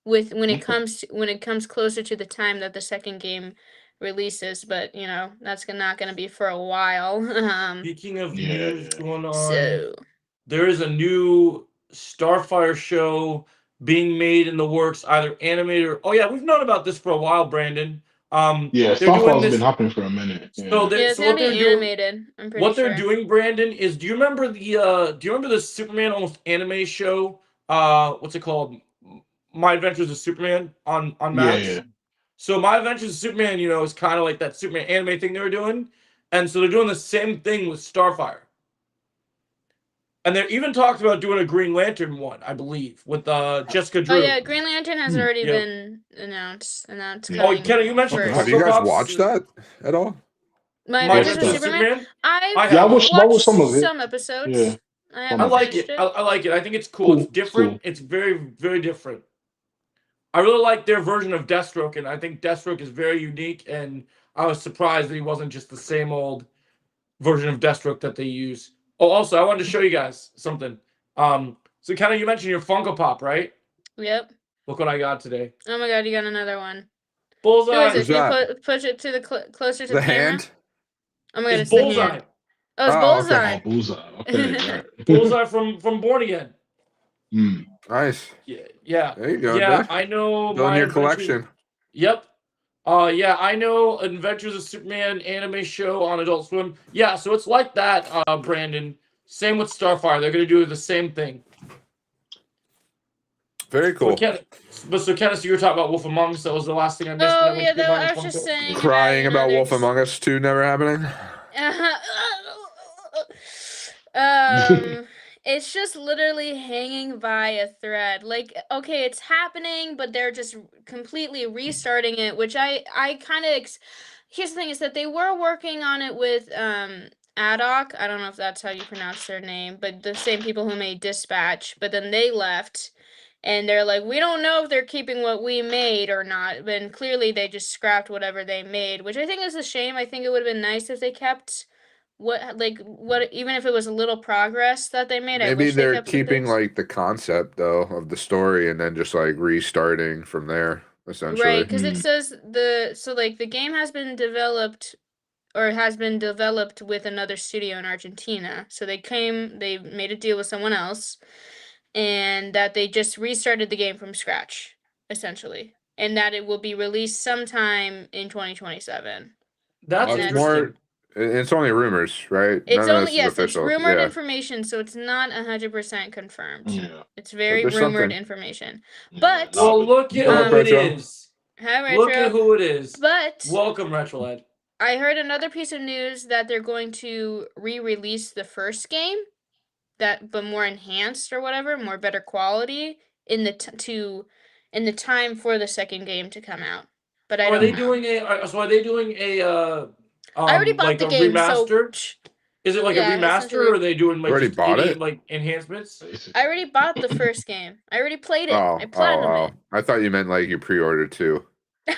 with when it comes closer to the time that the second game releases. But you know that's not gonna be for a while. Speaking of Yeah, news going on, So there is a new Starfire show being made in the works, either animated or oh yeah, we've known about this for a while, Brandon. yeah. They're doing Starfire's been this. happening for a minute. So Yeah. yeah, it's gonna what be they're doing, animated. I'm pretty what sure. they're doing, Brandon, is do you remember the Superman almost anime show? What's it called? My Adventures of Superman on Yeah, Max. yeah. So My Adventures of Superman, is kind of like that Superman anime thing they were doing, and so they're doing the same thing with Starfire. And they're even talked about doing a Green Lantern one, I believe, with Jessica Drew. Oh yeah, Green Lantern has already Yep. been announced, and that's Yeah. coming. Oh, Kenny, you mentioned Okay. Have Funko you guys Pops. watched that at all? My My Adventures with that? Superman. I I've Yeah, I have. watched some of it. some episodes. Yeah. I I haven't like finished it. it. I like it. I think it's cool. Cool. It's different. Cool. It's very, very different. I really like their version of Deathstroke, and I think Deathstroke is very unique. And I was surprised that he wasn't just the same old version of Deathstroke that they use. Oh, also, I wanted to show you guys something. So Kenny, you mentioned your Funko Pop, right? Yep. Look what I got today. Oh my god, you got another one. Bullseye. Who is Who's it? Can you that? push it to the closer to The the camera? hand? Oh my god, It's it's the Bullseye. hand. Oh, it's Oh, okay. Bullseye. Oh, Bullseye. Okay, right. Bullseye from Born Again. Nice. Yeah. There you go, Yeah, dude. I know Building my your Adventures- collection. Yep. Yeah, I know Adventures of Superman anime show on Adult Swim. Yeah, so it's like that, Brandon. Same with Starfire. They're gonna do the same thing. Very cool. So Kenneth, you were talking about Wolf Among Us. That was the last thing I missed. Oh when I went yeah, to get though, mine I in was just Funko. saying. Crying about another Wolf Among Us 2 never happening? It's just literally hanging by a thread. Like, okay, it's happening, but they're just completely restarting it, which I kind of here's the thing is that they were working on it with Addoc. I don't know if that's how you pronounce their name, but the same people who made Dispatch, but then they left. And they're like, we don't know if they're keeping what we made or not. But clearly they just scrapped whatever they made, which I think is a shame. I think it would have been nice if they kept what even if it was a little progress that they made. I Maybe wish they they're kept some keeping things. like the concept though of the story and then just like restarting from there. essentially. Right, because it says the game has been developed with another studio in Argentina. So they made a deal with someone else, and that they just restarted the game from scratch, essentially, and that it will be released sometime in 2027. That's It's interesting. it's only rumors, right? It's None of only this is it's official. rumored Yeah. information, so it's not 100% confirmed. Yeah. It's very there's rumored something. information. Yeah, But nah, Well, look at Come up, who it Retro. is. hi, Look Retro. at who it is. But Welcome, Retroled. I heard another piece of news that they're going to re-release the first game, but more enhanced or whatever, more better quality in the time for the second game to come out. But I Are don't they know. doing a? So are they doing a? I already bought like the a game, so remaster? Is it like a yeah, remaster, essentially. or are they doing like Already just bought any it? like enhancements? I already bought the first game. I already played it. Oh, I platinumed I thought you meant like you pre-ordered too. it.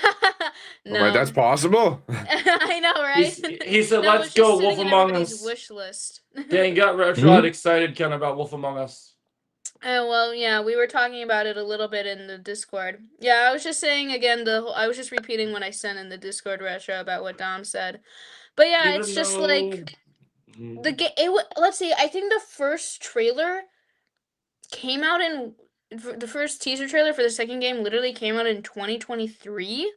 I'm like, that's No. possible. I know, right? He said, No, "Let's it's just go, Wolf sitting in Among everybody's Us." wish list. Dang, got Retroled excited kind of about Wolf Among Us. Oh, well, yeah, we were talking about it a little bit in the Discord. Yeah, I was just saying again, I was just repeating what I sent in the Discord retro about what Dom said. But yeah, Even it's just though- like the game. Let's see. I think the first trailer came out the first teaser trailer for the second game literally came out in 2023,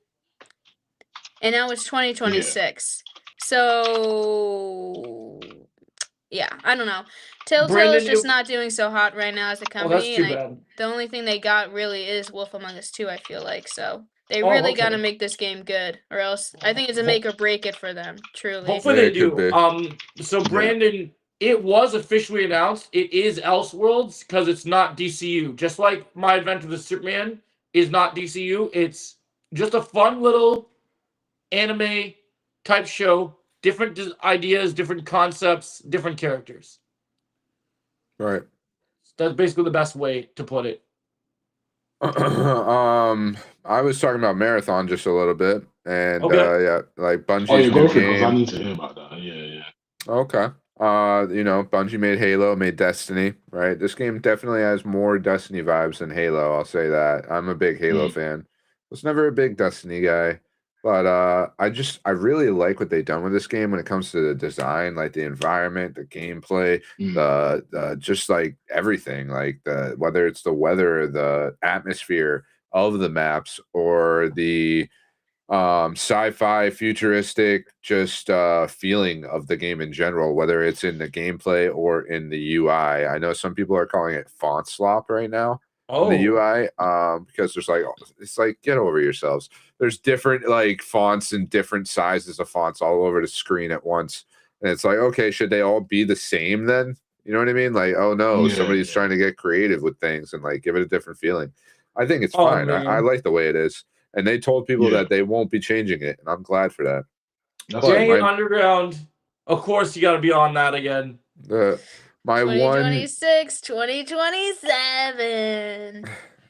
and now it's 2026. So yeah, I don't know. Telltale Brandon, is just not doing so hot right now as a Oh, company, that's too and bad. the only thing they got really is Wolf Among Us 2, I feel like. So they Oh, really okay. got to make this game good, or else I think it's a make or break it for them, truly. Hopefully Yeah, they it could do. be. So Brandon, it was officially announced. It is Elseworlds because it's not DCU. Just like My Adventure with Superman is not DCU. It's just a fun little anime type show. Different ideas, different concepts, different characters. Right. That's basically the best way to put it. I was talking about Marathon just a little bit, and Okay. yeah, like Bungie's Oh yeah, new go for it because I game. need to hear about that. Yeah. Okay. Bungie made Halo, made Destiny, right? This game definitely has more Destiny vibes than Halo, I'll say that. I'm a big Halo fan. Was never a big Destiny guy, but I really like what they've done with this game when it comes to the design, like the environment, the gameplay, the just like everything, like whether it's the weather, the atmosphere of the maps, or the sci-fi futuristic just feeling of the game in general, whether it's in the gameplay or in the UI. I know some people are calling it font slop right now in the UI, because there's like, it's like, get over yourselves. There's different like fonts and different sizes of fonts all over the screen at once, and it's like, okay, should they all be the same then? You know what I mean? Like, oh no, somebody's trying to get creative with things and like give it a different feeling. I think it's fine. I like the way it is. And they told people that they won't be changing it, and I'm glad for that. Dang it, Underground. Of course you got to be on that again. My 2026, 2027.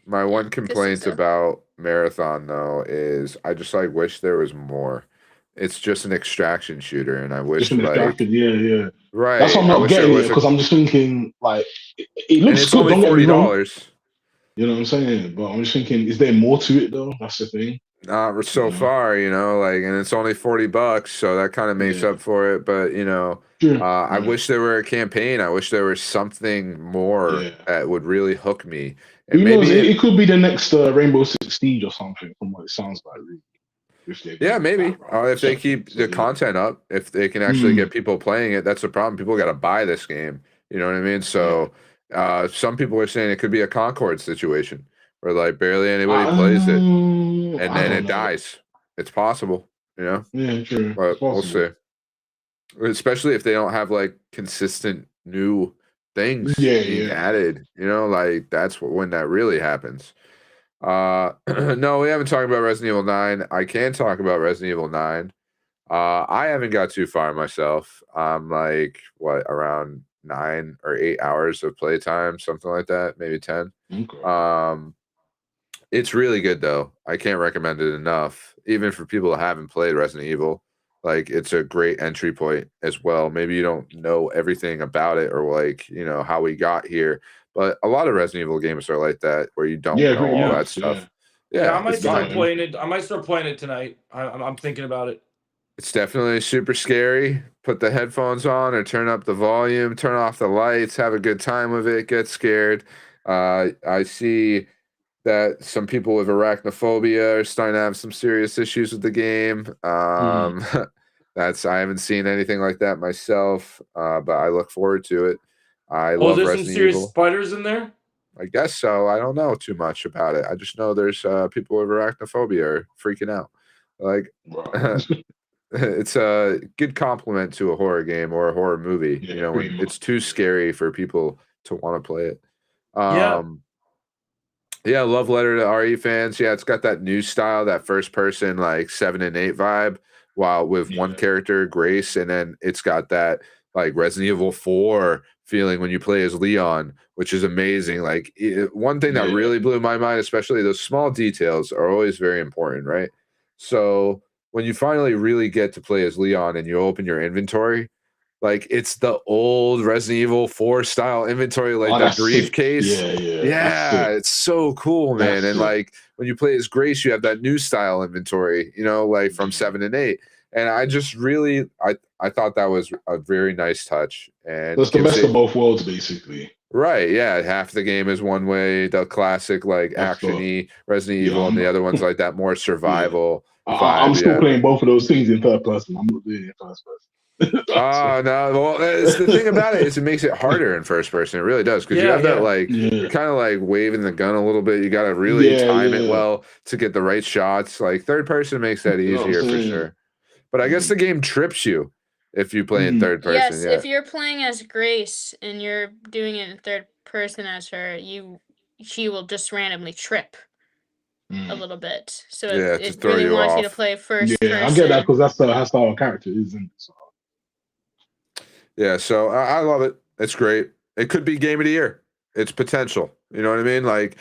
My one complaint about Marathon though is I just like wish there was more. It's just an extraction shooter, and I wish just an extraction, yeah. Right. That's why I'm not getting it, because I'm just thinking like it looks it's good. Only $40. You know what I'm saying? But I'm just thinking, is there more to it though? That's the thing. Not so far, like, and it's only $40, so that kind of makes up for it. But I wish there were a campaign. I wish there was something more that would really hook me. And who knows? It could be the next Rainbow Six Siege or something, from what it sounds like. Really. Yeah, maybe. If they keep the content up, if they can actually get people playing it, that's the problem. People got to buy this game. You know what I mean? So some people are saying it could be a Concord situation where like barely anybody plays it, and then it dies. It's possible, Yeah, true. But we'll see. Especially if they don't have like consistent new things being added. Like that's when that really happens. No, we haven't talked about Resident Evil 9. I can talk about Resident Evil 9. I haven't got too far myself. I'm like around 9 or 8 hours of playtime, something like that, maybe 10. Okay. It's really good though. I can't recommend it enough, even for people who haven't played Resident Evil. Like, it's a great entry point as well. Maybe you don't know everything about it, or like how we got here, but a lot of Resident Evil games are like that, where you don't know all that stuff. Yeah, I might it's start fun. playing it. I might start playing it tonight. I'm thinking about it. It's definitely super scary. Put the headphones on or turn up the volume, turn off the lights, have a good time with it, get scared. I see that some people with arachnophobia are starting to have some serious issues with the game. I haven't seen anything like that myself, but I look forward to it. I Oh, love there's some Resident serious Evil. spiders in there. I guess so. I don't know too much about it. I just know there's people with arachnophobia are freaking out. Like, Right. it's a good compliment to a horror game or a horror movie. Yeah, When pretty it's much. too scary for people to want to play it. Yeah. Yeah, love letter to RE fans. Yeah, it's got that new style, that first person like 7 and 8 vibe, while with one Yeah. character, Grace, and then it's got that like Resident Evil 4 feeling when you play as Leon, which is amazing. Like one thing that Yeah. really blew my mind, especially those small details, are always very important, right? So when you finally really get to play as Leon and you open your inventory, like it's the old Resident Evil 4 style inventory, like Oh, the that's sick. briefcase. Yeah, yeah. That's Yeah, sick. it's so cool, man. That's And sick. like when you play as Grace, you have that new style inventory, like from Yeah. 7 and 8. And I just really I thought that was a very nice touch and That's the gives best it of both worlds, basically. right. Yeah, half the game is one way, the classic like That's the action-y Resident yeah. Evil, and the other one's like that more Yeah. survival I'm vibe. still Yeah. playing both of those things in third person. I'm not doing it in first person. Oh no! Well, it's the thing about it is it makes it harder in first person. It really does because you Yeah, have that yeah. like Yeah. you're kind of like waving the gun a little bit. You got to really Yeah, time it yeah. well to get the right shots. Like third person makes that You know what I'm easier for saying? sure. But I guess the game trips you if you play in Mhm. third person. Yes, Yeah, if you're playing as Grace and you're doing it in third person as her, she will just randomly trip a Mm. little bit. So yeah, to it throw really you wants you to off. play first Yeah, I get that person. because that's how our character is, isn't it? So, Yeah, so I love it. It's great. It could be game of the year. It's potential. You know what I mean? Like,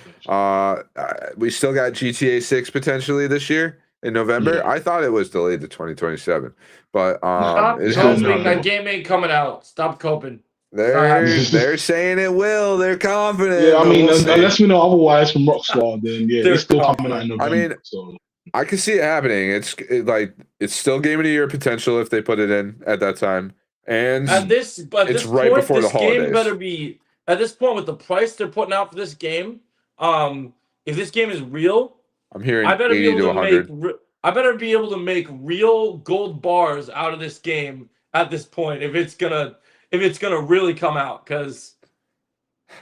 we still got GTA 6 potentially this year in November. yeah. I thought it was delayed to 2027, but Nah, Stop it it's still has coping. not November. That been. game ain't coming out. Stop coping. They're saying it will. They're confident. Yeah, I but mean, we'll see. unless we know otherwise from Rockstar, then yeah, They're it's still coming out confident. in I November. mean, So I can see it happening. It's still game of the year potential if they put it in at that time, and At this it's right point, before the this game holidays. better be at this point with the price they're putting out for this game. If this game is real, I'm hearing I better be 80 able to to make 100. I better be able to make real gold bars out of this game at this point if it's gonna really come out, because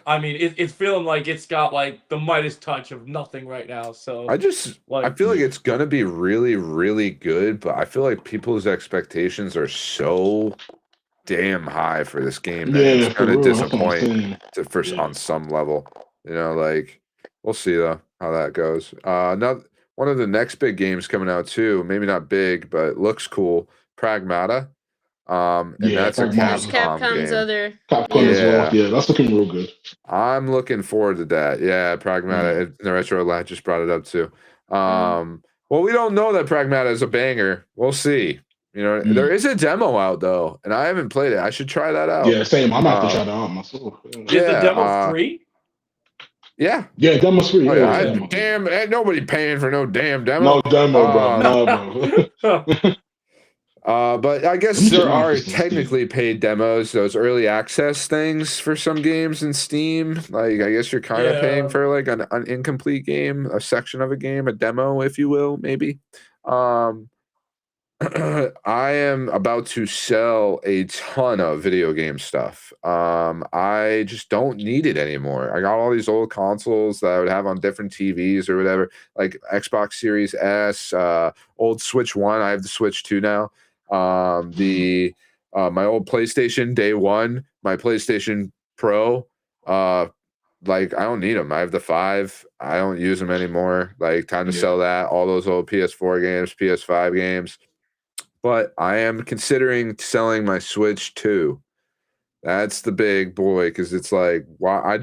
I mean it's feeling like it's got like the Midas touch of nothing right now. So I like feel like yeah. it's gonna be really, really good, but I feel like people's expectations are so damn high for this game that Yeah, it's for gonna real, that's what I'm disappoint saying. Yeah. on some level. Like we'll see though how that goes. Now one of the next big games coming out too, maybe not big, but looks cool. Pragmata. And Yeah, that's a That's Pragmata. Capcom Capcom's game. other. Capcom Yeah. as well. Yeah. Yeah, that's looking real good. I'm looking forward to that. Yeah, Pragmata. Mm. And the retro lad just brought it up too. Mm. Well, we don't know that Pragmata is a banger. We'll see. There is a demo out though, and I haven't played it. I should try that out. Yeah, same. I'm gonna have to try that out myself. is the demo Yeah, free? yeah. Yeah, demo's free. Oh Yeah, yeah. it's Okay. demo. Damn, ain't nobody paying for no damn demo. No demo, bro. Um, No, bro. But I Let guess me check there my are Christmas Steam. technically paid demos, those early access things for some games in Steam. Like I guess you're kind of paying Yeah. for like an incomplete game, a section of a game, a demo, if you will, maybe. Um, I am about to sell a ton of video game stuff. I just don't need it anymore. I got all these old consoles that I would have on different TVs or whatever, like Xbox Series S, old Switch 1. I have the Switch 2 now. The my old PlayStation day one, my PlayStation Pro. Like I don't need them. I have the 5. I don't use them anymore. Like time to Yeah. sell that. All those old PS4 games, PS5 games. But I am considering selling my Switch 2. That's the big boy because it's like, why?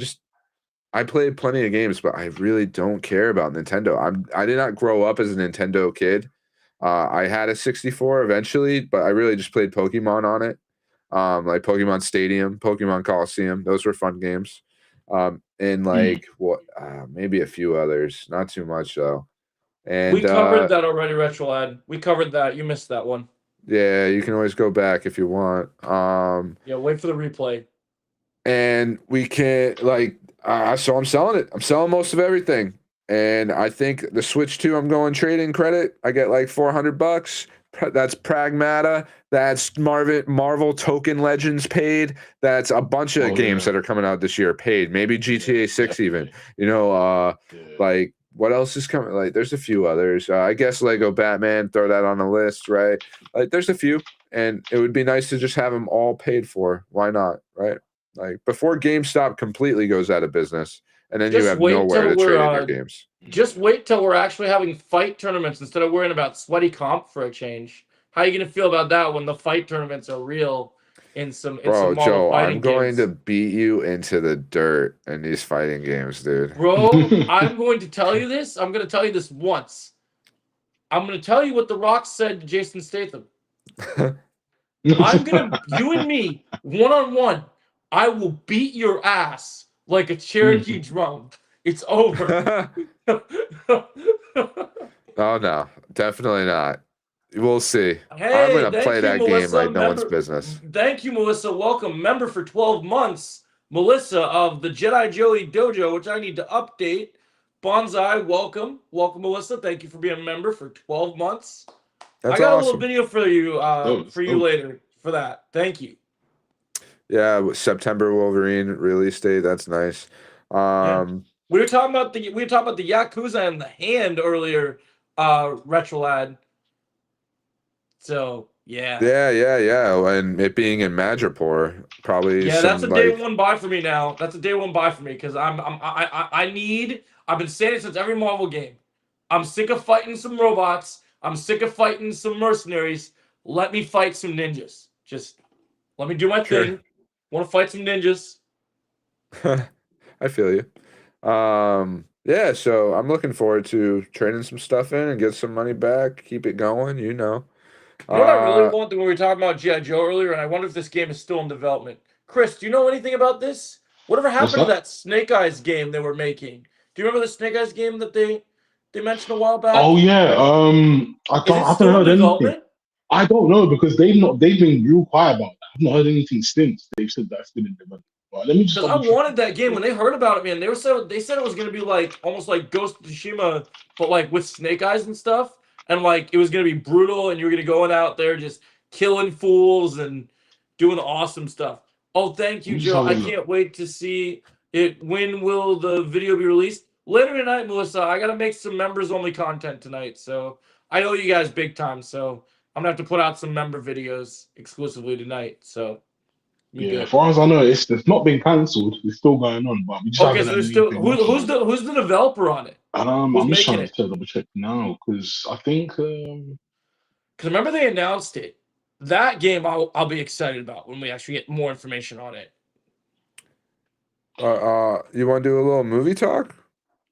I played plenty of games, but I really don't care about Nintendo. I did not grow up as a Nintendo kid. I had a 64 eventually, but I really just played Pokemon on it. Like Pokemon Stadium, Pokemon Coliseum. Those were fun games. And like maybe a few others, not too much though. And we covered that already, Retrolad. We covered that. You missed that one. yeah, you can always go back if you want. Yeah, wait for the replay. And we can't so I'm selling it. I'm selling most of everything. And I think the Switch 2, I'm going trade-in credit. I get like $400. That's Pragmata. That's Marvel Token Legends paid. That's a bunch of games that are coming out this year paid. Maybe GTA 6 even. You know, like what else is coming? Like there's a few others. I guess Lego Batman, throw that on the list, right? Like there's a few, and it would be nice to just have them all paid for. Why not, right? Like before GameStop completely goes out of business, and then you have nowhere to trade in your games. Just wait till we're actually having fight tournaments instead of worrying about sweaty comp for a change. How are you gonna feel about that when the fight tournaments are real in some Bro, Marvel Joe, fighting I'm going games? to beat you into the dirt in these fighting games, dude. Bro, I'm going to tell you this. I'm going to tell you this once. I'm going to tell you what The Rock said to Jason Statham. I'm going to, you and me, one-on-one, I will beat your ass like a Cherokee drum. It's over. Oh, no, definitely not. We'll see. Hey, I'm going to play that game Melissa, like no one's business. Thank you, Melissa. Welcome. Member for 12 months. Melissa of the Jedi Joey Dojo, which I need to update. Bonsai, welcome. Welcome, Melissa. Thank you for being a member for 12 months. That's I got awesome. a little video for you later for that. Thank you. Yeah, September Wolverine release date. That's nice. Yeah. We were talking about the Yakuza and the hand earlier, Retrolad. So yeah. Yeah. And it being in Madripoor, probably. Yeah, that's a day one buy for me now. That's a day one buy for me because I've been saying it since every Marvel game. I'm sick of fighting some robots. I'm sick of fighting some mercenaries. Let me fight some ninjas. Just let me do my thing. Want to fight some ninjas? I feel you. Yeah, so I'm looking forward to trading some stuff in and get some money back. Keep it going, You know what I really want when we were talking about G.I. Joe earlier, and I wonder if this game is still in development. Chris, do you know anything about this? Whatever happened to that Snake Eyes game they were making? Do you remember the Snake Eyes game that they mentioned a while back? Oh yeah. I haven't heard anything. I don't know because they've been real quiet about that. I've not heard anything since. They've said that's been in development. Well, let me just. Because I wanted that game when they heard about it, man. They said it was gonna be like almost like Ghost of Tsushima, but like with Snake Eyes and stuff, and like it was gonna be brutal, and you were gonna go out there just killing fools and doing awesome stuff. Oh, thank you, Joe. I can't wait to see it. When will the video be released? Later tonight, Melissa. I gotta make some members only content tonight, so I know you guys big time. So I'm gonna have to put out some member videos exclusively tonight. So. Yeah, as far as I know, it's not been cancelled. It's still going on, but we just okay. So there's still who's the developer on it? I'm just trying to double check now because I think because remember they announced it. That game I'll be excited about when we actually get more information on it. You want to do a little movie talk?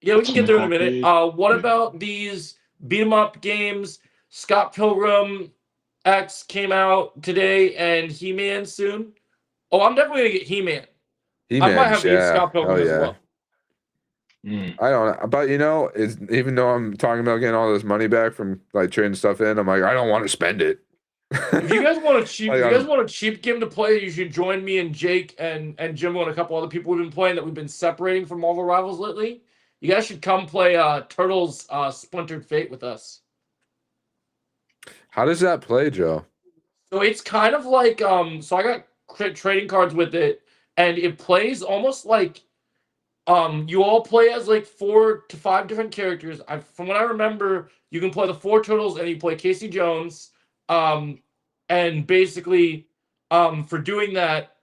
Yeah, we can get there in a minute. What about these beat 'em up games? Scott Pilgrim X came out today, and He-Man soon. Oh, I'm definitely gonna get He-Man. I might have to get Scott Pilgrim as well. I don't know, but even though I'm talking about getting all this money back from like trading stuff in, I'm like, I don't want to spend it. If you guys want a cheap game to play, you should join me and Jake and Jimbo and a couple other people we've been playing that we've been separating from Marvel Rivals lately. You guys should come play Turtles Splintered Fate with us. How does that play, Joe? So it's kind of like so I got trading cards with it, and it plays almost like you all play as like 4 to 5 different characters. From what I remember, you can play the 4 turtles and you play Casey Jones. And basically, for doing that,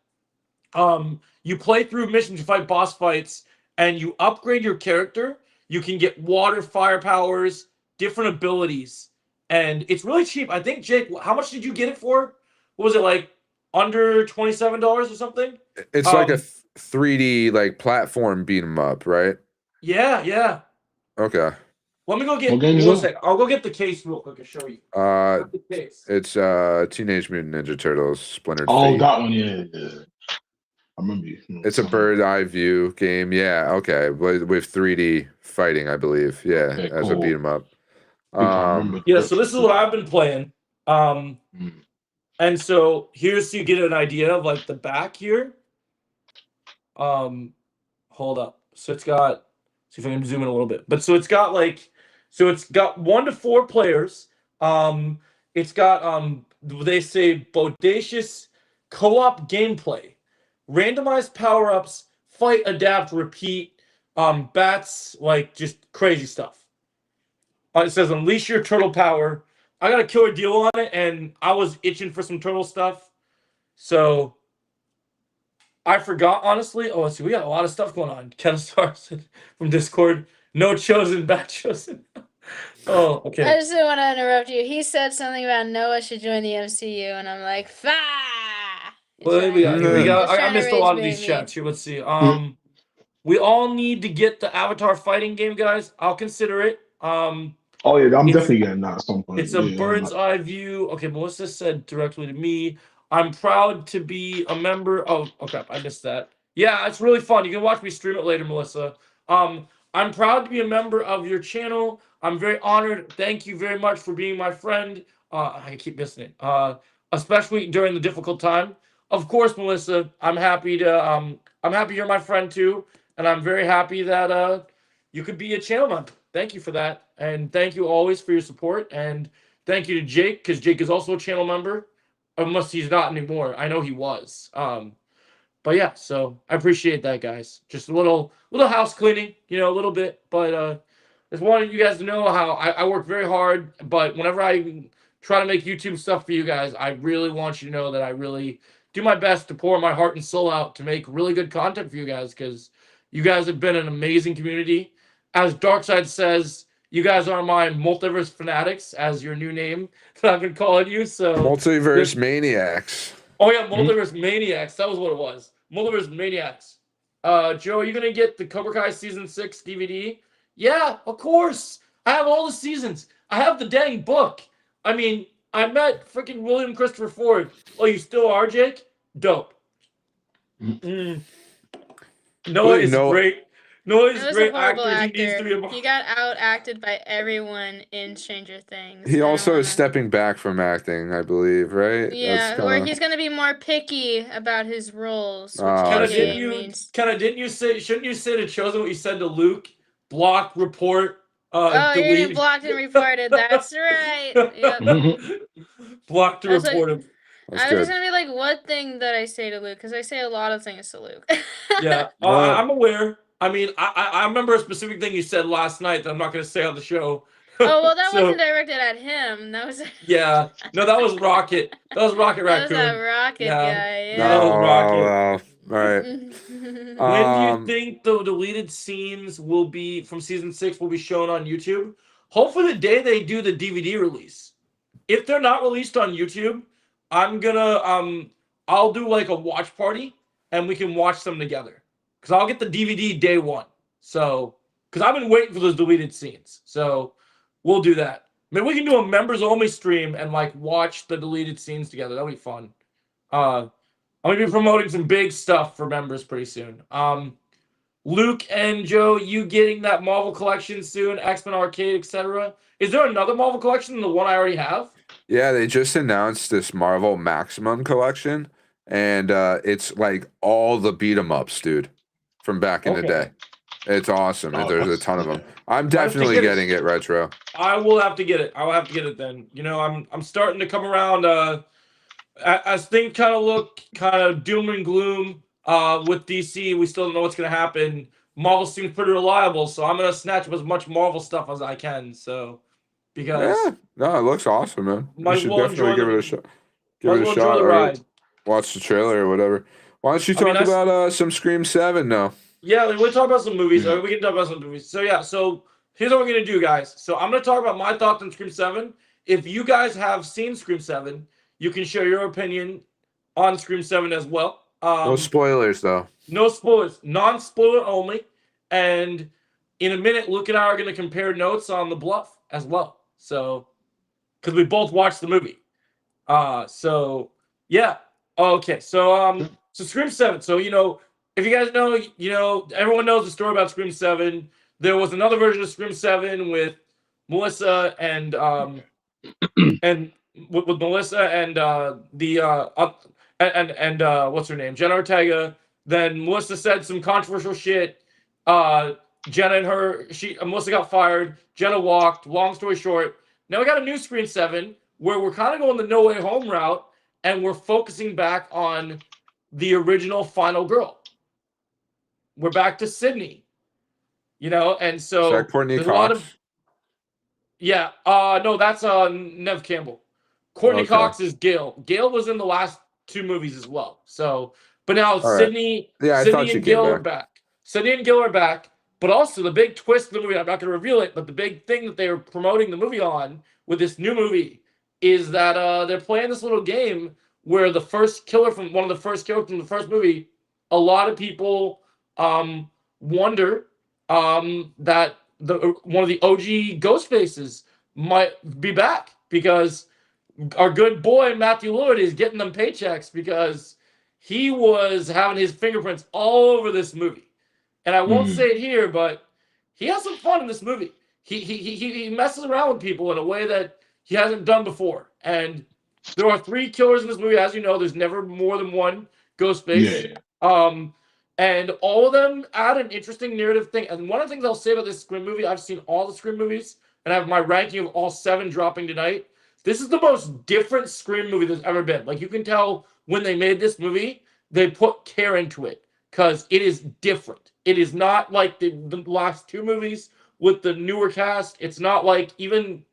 you play through missions, you fight boss fights, and you upgrade your character. You can get water, fire powers, different abilities, and it's really cheap. I think, Jake, how much did you get it for? What was it, like under $27 or something? It's like a 3D like platform beat 'em up, right? Yeah. Okay. Let me go get. One second. I'll go get the case real quick and show you. It's Teenage Mutant Ninja Turtles Splintered Fate. Oh, that one, yeah. I remember you. It's a bird eye view game. Yeah, okay. With 3D fighting, I believe. Yeah, as a beat 'em up. think I remember Yeah, so correctly. this is what I've been playing. Mm. And so here's so you get an idea of like the back here. Hold up. So it's got, see if I can zoom in a little bit. But so it's got like, so it's got 1 to 4 players. It's got they say bodacious co-op gameplay, randomized power-ups, fight, adapt, repeat, bats, like just crazy stuff. It says unleash your turtle power. I got a killer deal on it, and I was itching for some turtle stuff, so I forgot, honestly. Oh, let's see. We got a lot of stuff going on. Ken Stars from Discord. No chosen, bad chosen. Oh, I okay. just didn't want to interrupt you. He said something about Noah should join the MCU, and I'm like, "Fa!" What do we got here? We got. I trying to missed a lot of rage these bait me. chats here. Let's see. We all need to get the Avatar fighting game, guys. I'll consider it. Oh yeah, I'm It's definitely getting that at some point. It's a Yeah, bird's eye view. Okay, Melissa said directly to me. I'm proud to be a member of. Oh crap, I missed that. Yeah, it's really fun. You can watch me stream it later, Melissa. I'm proud to be a member of your channel. I'm very honored. Thank you very much for being my friend. I keep missing it. Especially during the difficult time. Of course, Melissa. I'm happy you're my friend too, and I'm very happy that you could be a channel member. Thank you for that. And thank you always for your support. And thank you to Jake, because Jake is also a channel member. Unless he's not anymore. I know he was. But yeah, so I appreciate that, guys. Just a little house cleaning, a little bit. But just wanted you guys to know how I work very hard. But whenever I try to make YouTube stuff for you guys, I really want you to know that I really do my best to pour my heart and soul out to make really good content for you guys, because you guys have been an amazing community. As Darkseid says, you guys are my multiverse fanatics, as your new name that I've been calling you. So Multiverse Maniacs. Oh yeah, Multiverse Maniacs. That was what it was. Multiverse Maniacs. Joe, are you gonna get the Cobra Kai season 6 DVD? Yeah, of course. I have all the seasons. I have the dang book. I mean, I met freaking William Christopher Ford. Oh, you still are, Jake? Dope. Noah Wait, is no. great. Noah is That was a great horrible actor. He needs to be actor. a He got out-acted by everyone in Stranger Things. He I don't also is wanna- stepping back from acting, I believe, right? That's Yeah, or kinda... he's gonna be more picky about his roles, which I Kenna, see. means. didn't you say? Shouldn't you say to Chosen what you said to Luke? Block, report, Oh, you're delete. getting blocked and reported. That's right. Yep. Block to I was report like- him. That's I was good. just gonna be like, what thing that I say to Luke? Because I say a lot of things to Luke. Yeah, I'm aware. I mean, I remember a specific thing you said last night that I'm not going to say on the show. Oh well, that So, wasn't directed at him. That was. Yeah, no, that was Rocket. That was Rocket That was Raccoon. that Rocket Yeah. guy. That was Rocket. All right. When do you think the deleted scenes will be from season 6 will be shown on YouTube? Hopefully the day they do the DVD release. If they're not released on YouTube, I'm gonna I'll do like a watch party and we can watch them together. Cause I'll get the DVD day 1. So, cause I've been waiting for those deleted scenes. So we'll do that. Maybe we can do a members only stream and like watch the deleted scenes together. That'll be fun. I'm gonna be promoting some big stuff for members pretty soon. Luke and Joe, you getting that Marvel collection soon? X-Men Arcade, etc. Is there another Marvel collection than the one I already have? Yeah, they just announced this Marvel Maximum collection, and it's like all the beat 'em ups, dude, from back in the day. It's awesome. Oh, There's a that's- ton of them. I'm have to definitely get it. getting it retro. I will have to get it. I will have to get it then. I'm starting to come around. As things kind of look kind of doom and gloom with DC, we still don't know what's gonna happen. Marvel seems pretty reliable, so I'm gonna snatch up as much Marvel stuff as I can. So because Yeah, no, it looks awesome, man. Might You as should well definitely enjoy give the- it a shot. Give might it as a well shot, enjoy the or ride. watch the trailer or whatever. Why don't you I mean, talk I s- about some Scream 7 now? Yeah, we'll talk about some movies. Yeah. We can talk about some movies. So yeah, so here's what we're gonna do, guys. So I'm gonna talk about my thoughts on Scream 7. If you guys have seen Scream 7, you can share your opinion on Scream 7 as well. No spoilers, though. No spoilers, non-spoiler only. And in a minute, Luke and I are gonna compare notes on The Bluff as well. So, because we both watched the movie. So yeah. Okay. So Scream 7. So if you guys know, everyone knows the story about Scream 7. There was another version of Scream 7 with Melissa and with Melissa and what's her name, Jenna Ortega. Then Melissa said some controversial shit. Jenna and Melissa got fired. Jenna walked. Long story short, now we got a new Screen 7 where we're kind of going the No Way Home route, and we're focusing back on the original final girl. We're back to Sydney, and Is so that Courtney there's a lot Cox? of no, that's Nev Campbell. Courtney Okay. Cox is Gail. Gail was in the last 2 movies as well. So, but now right. Sydney, Yeah, I Sydney thought she and came Gail are back. back. Sydney and Gail are back. But also the big twist of the movie, I'm not going to reveal it, but the big thing that they are promoting the movie on with this new movie is that they're playing this little game where the first killer from one of the first killers from the first movie, a lot of people wonder that one of the OG ghost faces might be back because our good boy Matthew Lillard is getting them paychecks because he was having his fingerprints all over this movie. And I won't say it here, but he has some fun in this movie. He messes around with people in a way that he hasn't done before. And there are 3 killers in this movie. As you know, there's never more than one ghost face. Yeah. And all of them add an interesting narrative thing. And one of the things I'll say about this Scream movie, I've seen all the Scream movies, and I have my ranking of all 7 dropping tonight. This is the most different Scream movie there's ever been. Like, you can tell when they made this movie, they put care into it because it is different. It is not like the last 2 movies with the newer cast. It's not like even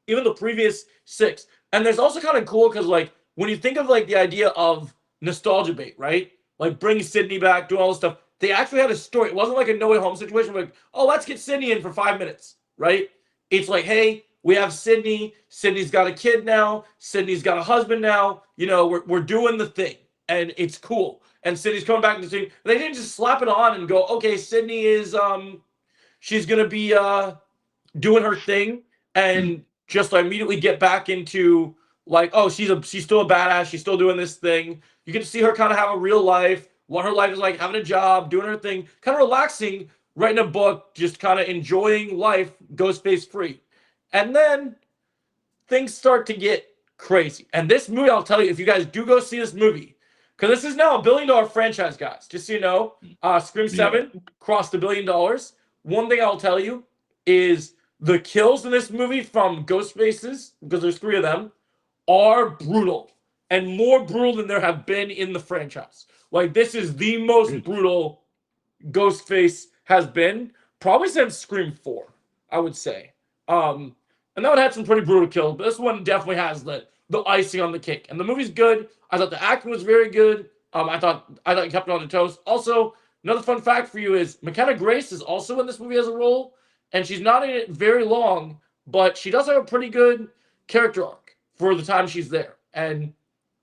the previous 6. And there's also kind of cool because, like, when you think of like the idea of nostalgia bait, right? Like bringing Sydney back, doing all this stuff. They actually had a story. It wasn't like a No Way Home situation where, like, oh, let's get Sydney in for 5 minutes, right? It's like, hey, we have Sydney. Sydney's got a kid now. Sydney's got a husband now. We're doing the thing, and it's cool. And Sydney's coming back to the scene. They didn't just slap it on and go, okay, Sydney is she's gonna be doing her thing, and just immediately get back into like, oh, she's still a badass. She's still doing this thing. You get to see her kind of have a real life. What her life is like, having a job, doing her thing, kind of relaxing, writing a book, just kind of enjoying life, Ghostface free. And then things start to get crazy. And this movie, I'll tell you, if you guys do go see this movie, because this is now a $1 billion franchise, guys. Just so you know, Scream 7 crossed $1 billion. One thing I'll tell you is the kills in this movie from Ghostfaces, because there's 3 of them, are brutal. And more brutal than there have been in the franchise. Like, this is the most brutal Ghostface has been, probably since Scream 4, I would say. And that one had some pretty brutal kills, but this one definitely has the icing on the cake. And the movie's good. I thought the acting was very good. I thought it kept it on the toast. Also, another fun fact for you is McKenna Grace is also in this movie as a role, and she's not in it very long, but she does have a pretty good character arc for the time she's there. And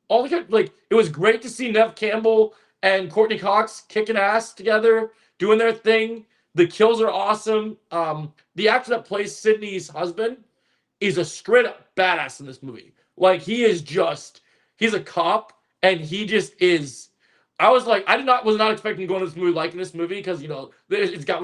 all the like, it was great to see Nev Campbell and Courtney Cox kicking ass together, doing their thing. The kills are awesome. The actor that plays Sydney's husband is a straight up badass in this movie. Like, he's a cop, and he just is. I was like, was not expecting to go into this movie liking this movie because, it's got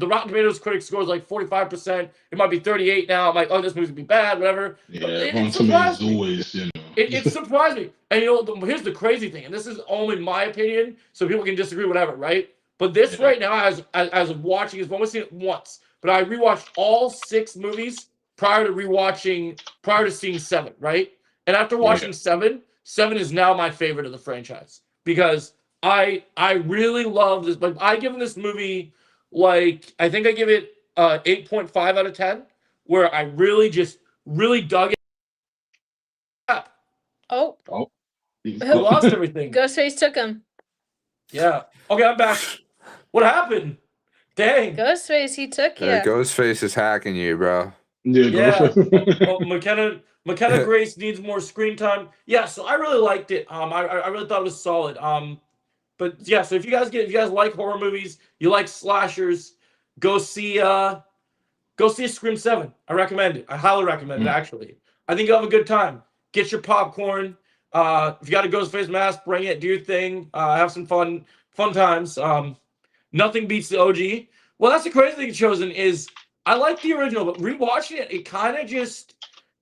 the Rotten Tomatoes critic score is like 45%. It might be 38 now. I'm like, oh, this movie's gonna be bad, whatever. Yeah, Rotten Tomatoes always, It surprised me. And here's the crazy thing, and this is only my opinion, so people can disagree, whatever, right? But this right now, as watching, I've only seen it once, but I rewatched all 6 movies prior to seeing 7, right? And after watching 7 is now my favorite of the franchise because I really love this. Like, I give this movie, like, I think I give it 8.5 out of 10, where I really dug it. Oh, We lost everything. Ghostface took him. Yeah. Okay, I'm back. What happened? Dang. Ghostface, he took you. Ghostface is hacking you, bro. Yeah. Well, McKenna Grace needs more screen time. Yeah, so I really liked it. I really thought it was solid. But yeah, so if you guys like horror movies, you like slashers, go see Scream 7. I recommend it. I highly recommend it, actually. I think you'll have a good time. Get your popcorn. If you got a Ghostface mask, bring it, do your thing. Have some fun times. Nothing beats the OG. Well, that's the crazy thing, Chosen, is I like the original, but rewatching it, it kind of just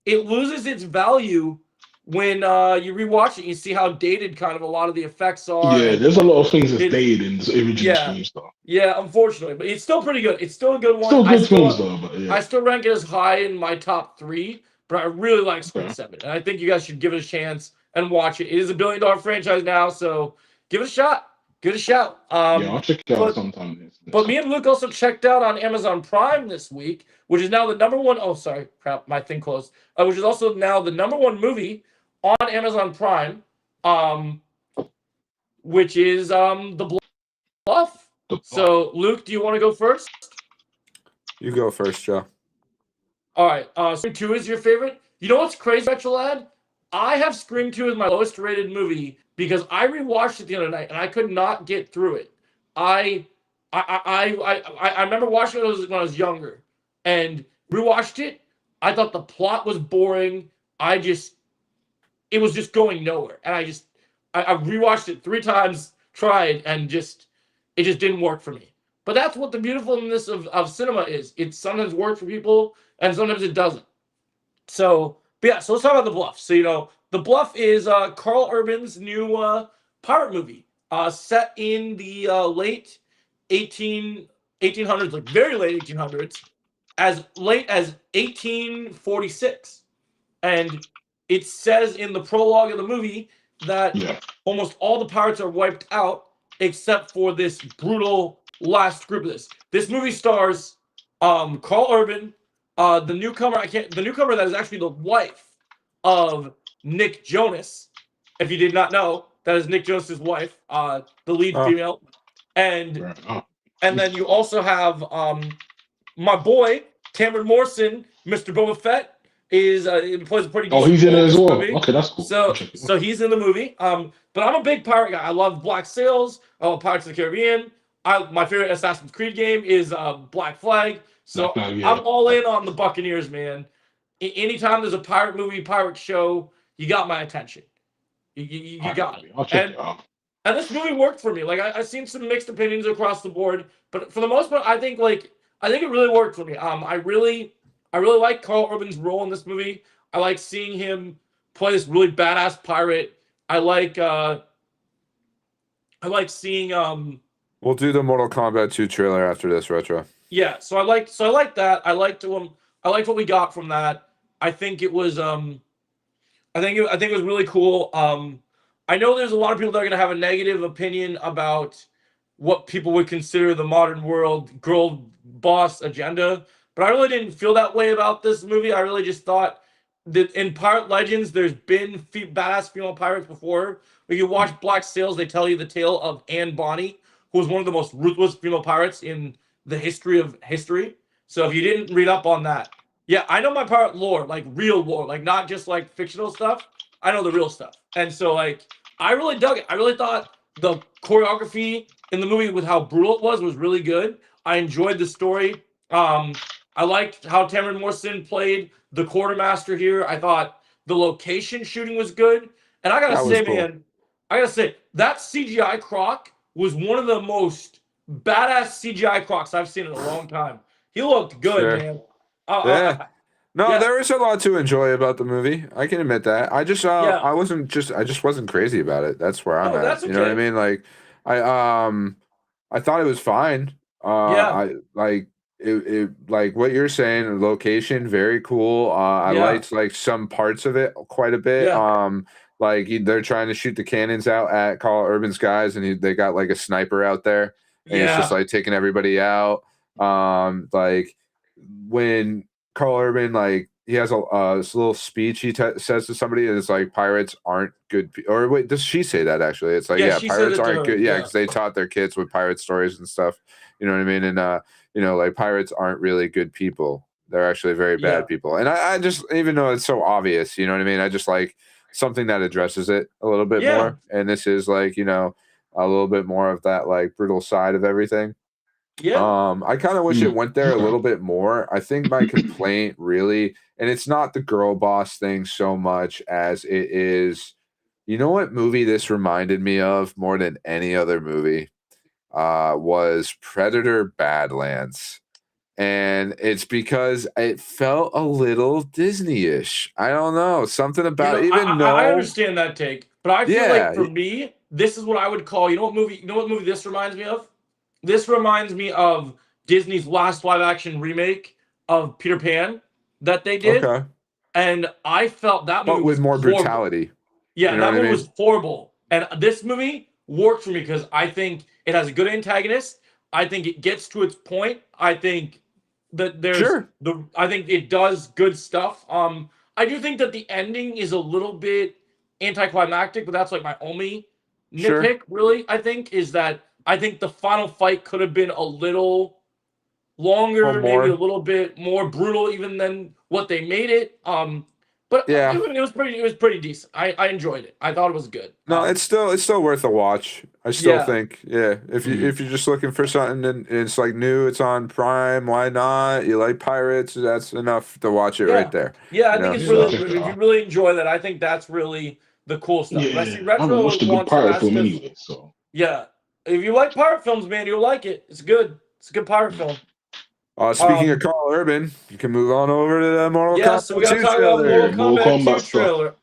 it loses its value when you rewatch it. You see how dated kind of a lot of the effects are, Yeah, and there's a lot of things that's it dated in the original yeah, film stuff. yeah. Unfortunately, but it's still pretty good. It's still a good one. Still good films though, but yeah. I still rank it as high in my top 3, but I really like Scream Okay. 7, and I think you guys should give it a chance and watch it. It is a $1 billion franchise now, so give it a shot. Give it a shout. Yeah, I'll check it out But sometime next but me couple. and Luke also checked out on Amazon Prime this week, which is now the number one. Oh, sorry, crap, my thing closed. Which is also now the number one movie on Amazon Prime, which is The Bluff. The Bluff. So, Luke, do you want to go first? You go first, Joe. All right. Scream 2 is your favorite. You know what's crazy, Retro Lad? I have Scream 2 as my lowest rated movie because I rewatched it the other night and I could not get through it. I remember watching it when I was younger and rewatched it. I thought the plot was boring. It was just going nowhere. And I rewatched it 3 times, tried, and it just didn't work for me. But that's what the beautifulness of cinema is. It sometimes works for people and sometimes it doesn't. So, but yeah, so let's talk about The Bluff. So, The Bluff is Carl Urban's new pirate movie set in the late 1800s, like very late 1800s, as late as 1846. And it says in the prologue of the movie that almost all the pirates are wiped out except for this brutal last group of this. This movie stars Carl Urban, the newcomer that is actually the wife of Nick Jonas. If you did not know, that is Nick Jonas's wife, the lead female. And then you also have my boy Cameron Morrison, Mr. Boba Fett, he plays a pretty decent he's in role it as well. movie. Okay, that's cool. So he's in the movie. But I'm a big pirate guy. I love Black Sails. I love Pirates of the Caribbean. My favorite Assassin's Creed game is Black Flag. So I'm all in on the Buccaneers, man. Anytime there's a pirate movie, pirate show, you got my attention. You got it. I'll check it out. And this movie worked for me. Like I've seen some mixed opinions across the board, but for the most part, I think it really worked for me. I really like Carl Urban's role in this movie. I like seeing him play this really badass pirate. I like seeing We'll do the Mortal Kombat 2 trailer after this, Retro. Yeah, so I liked that. I liked what we got from that. I think it was I think it was really cool. I know there's a lot of people that are going to have a negative opinion about what people would consider the modern world girl boss agenda, but I really didn't feel that way about this movie. I really just thought that in Pirate Legends, there's been badass female pirates before. When you watch Black Sails, they tell you the tale of Anne Bonny, who was one of the most ruthless female pirates in the history of history. So if you didn't read up on that, yeah, I know my pirate lore, like real lore, like not just like fictional stuff. I know the real stuff. And so I really dug it. I really thought the choreography in the movie with how brutal it was really good. I enjoyed the story. I liked how Cameron Morrison played the quartermaster here. I thought the location shooting was good. And I gotta say, man, that CGI croc was one of the most badass CGI crocs I've seen in a long time. He looked good, man. There was a lot to enjoy about the movie. I can admit that. I just I just wasn't crazy about it. That's where I'm at. That's okay. You know what I mean? Like I thought it was fine. I like it like what you're saying, the location, very cool. I liked like some parts of it quite a bit. Like they're trying to shoot the cannons out at Carl Urban's guys, and they got like a sniper out there, and it's just like taking everybody out. Like when Carl Urban, like he has this little speech he says to somebody, and it's like pirates aren't good. Or wait, does she say that actually? It's like pirates aren't good. Yeah, because they taught their kids with pirate stories and stuff. You know what I mean? And like pirates aren't really good people. They're actually very bad people. And I just, even though it's so obvious, you know what I mean? I just like something that addresses it a little bit more. And this is like, a little bit more of that like brutal side of everything. I kind of wish it went there a little bit more. I think my complaint really, and it's not the girl boss thing so much as it is, you know what movie this reminded me of more than any other movie? Was Predator Badlands. And it's because it felt a little Disney-ish. I don't know. Something about I understand that take, but I feel like for Yeah. me, this is what I would call. You know what movie this reminds me of? This reminds me of Disney's last live-action remake of Peter Pan that they did, Okay. and I felt that movie But with was more horrible. brutality. Yeah, You know that what I movie mean? was horrible, and this movie worked for me because I think it has a good antagonist. I think it gets to its point. I think that Sure. I think it does good stuff. I do think that the ending is a little bit anticlimactic, but that's like my only Sure. nitpick. Really, I think is that I think the final fight could have been a little longer, Or maybe a more. little bit more brutal, even than what they made it. But Yeah. it was pretty decent. I enjoyed it. I thought it was good. No, it's still worth a watch. I still Yeah. think, if you're just looking for something and it's like new, it's on Prime, why not? You like pirates, that's enough to watch it right there. Yeah, I You think know, it's Yeah, really I think if you that. really enjoy that, I think that's really the cool stuff. But I see Yeah, I haven't Retro watched a good wants to pirate ask film us. anyway, so. Yeah, if you like pirate films, man, you'll like it. It's good. It's a good pirate film. Speaking of Carl Urban, you can move on over to the Mortal Yeah, Kombat so we got to 2 talk about trailer. Mortal Kombat 2 stuff. trailer.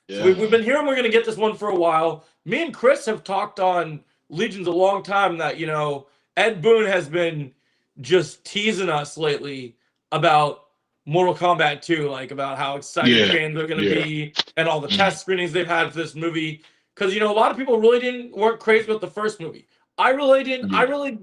Yeah, So we've been hearing we're going to get this one for a while. Me and Chris have talked on Legions a long time that, Ed Boon has been just teasing us lately about Mortal Kombat 2, like about how excited fans are going to be and all the test screenings they've had for this movie. Because, a lot of people really weren't crazy about the first movie. I really didn't. Yeah. I really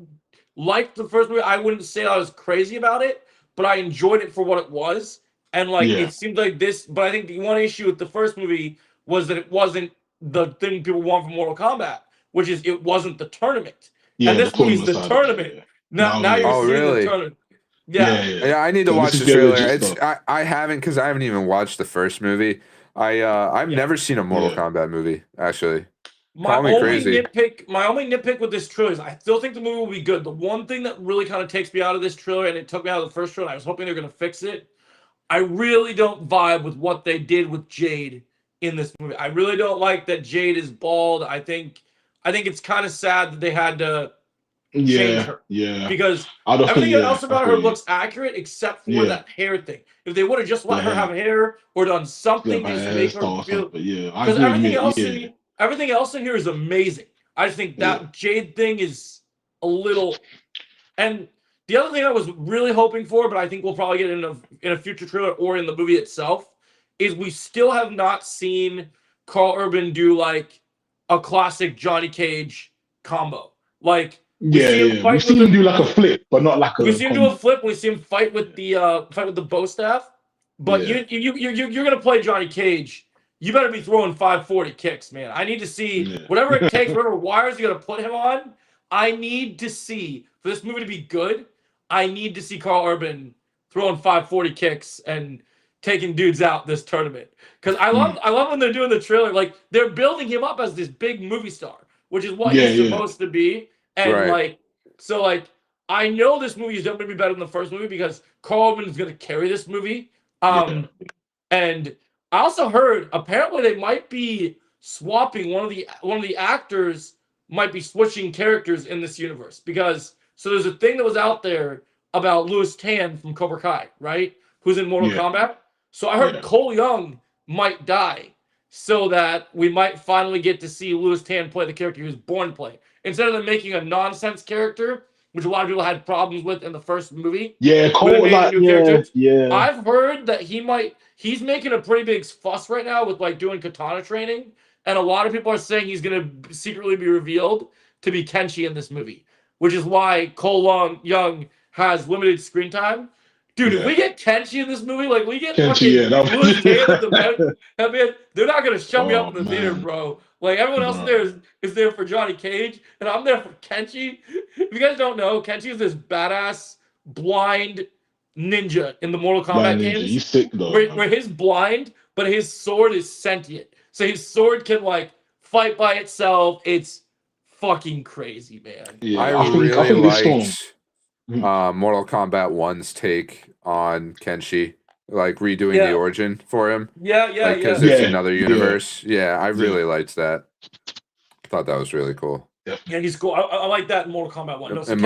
liked the first movie. I wouldn't say I was crazy about it, but I enjoyed it for what it was. And it seemed like this, but I think the one issue with the first movie was that it wasn't the thing people want from Mortal Kombat, which is it wasn't the tournament. Yeah, And this the movie's the tournament side of it, tournament. yeah. Now you're Oh, seeing really? the tournament. Yeah. Yeah, I need to So watch this the is their trailer. legit It's stuff. I haven't because I haven't even watched the first movie. I've never seen a Mortal Kombat movie, actually. Call me crazy. My only nitpick with this trailer is I still think the movie will be good. The one thing that really kind of takes me out of this trailer, and it took me out of the first trailer, I was hoping they were going to fix it. I really don't vibe with what they did with Jade in this movie. I really don't like that Jade is bald. I think it's kind of sad that they had to change her. Yeah. Because I everything think, else about her looks accurate except for that hair thing. If they would have just let her have hair or done something to just make her feel, because everything else in here is amazing. I just think that Jade thing is a little. And the other thing I was really hoping for, but I think we'll probably get in a future trailer or in the movie itself, is we still have not seen Carl Urban do like a classic Johnny Cage combo. Like we've seen him do like a flip, but not like a. We see him do a flip. We see him fight with the bow staff. But you're gonna play Johnny Cage. You better be throwing 540 kicks, man. I need to see whatever it takes, whatever wires you're gonna put him on. I need to see for this movie to be good. I need to see Carl Urban throwing 540 kicks and taking dudes out this tournament. Because I love when they're doing the trailer. Like they're building him up as this big movie star, which is what he's supposed to be. And I know this movie is definitely better than the first movie because Carl Urban is going to carry this movie. And I also heard apparently they might be swapping one of the actors might be switching characters in this universe because there's a thing that was out there about Louis Tan from Cobra Kai, right? Who's in Mortal Kombat. So I heard Cole Young might die so that we might finally get to see Louis Tan play the character he was born to play. Instead of them making a nonsense character, which a lot of people had problems with in the first movie. Cole, I've heard that he's making a pretty big fuss right now with like doing katana training. And a lot of people are saying he's going to secretly be revealed to be Kenshi in this movie, which is why Cole Young has limited screen time. Dude, if we get Kenshi in this movie, like we get Kenshi, Louis Tan at the heavy, they're not going to shut me up in the theater, bro. Like everyone else there is there for Johnny Cage, and I'm there for Kenshi. If you guys don't know, Kenshi is this badass blind ninja in the Mortal Kombat games. He's sick though. Where he's blind, but his sword is sentient. So his sword can like fight by itself. It's fucking crazy, man. Yeah, I really liked Mortal Kombat 1's take on Kenshi, like redoing the origin for him. Because it's another universe. I really liked that. I thought that was really cool. Yeah, he's cool. I like that in Mortal Kombat 1. No, so and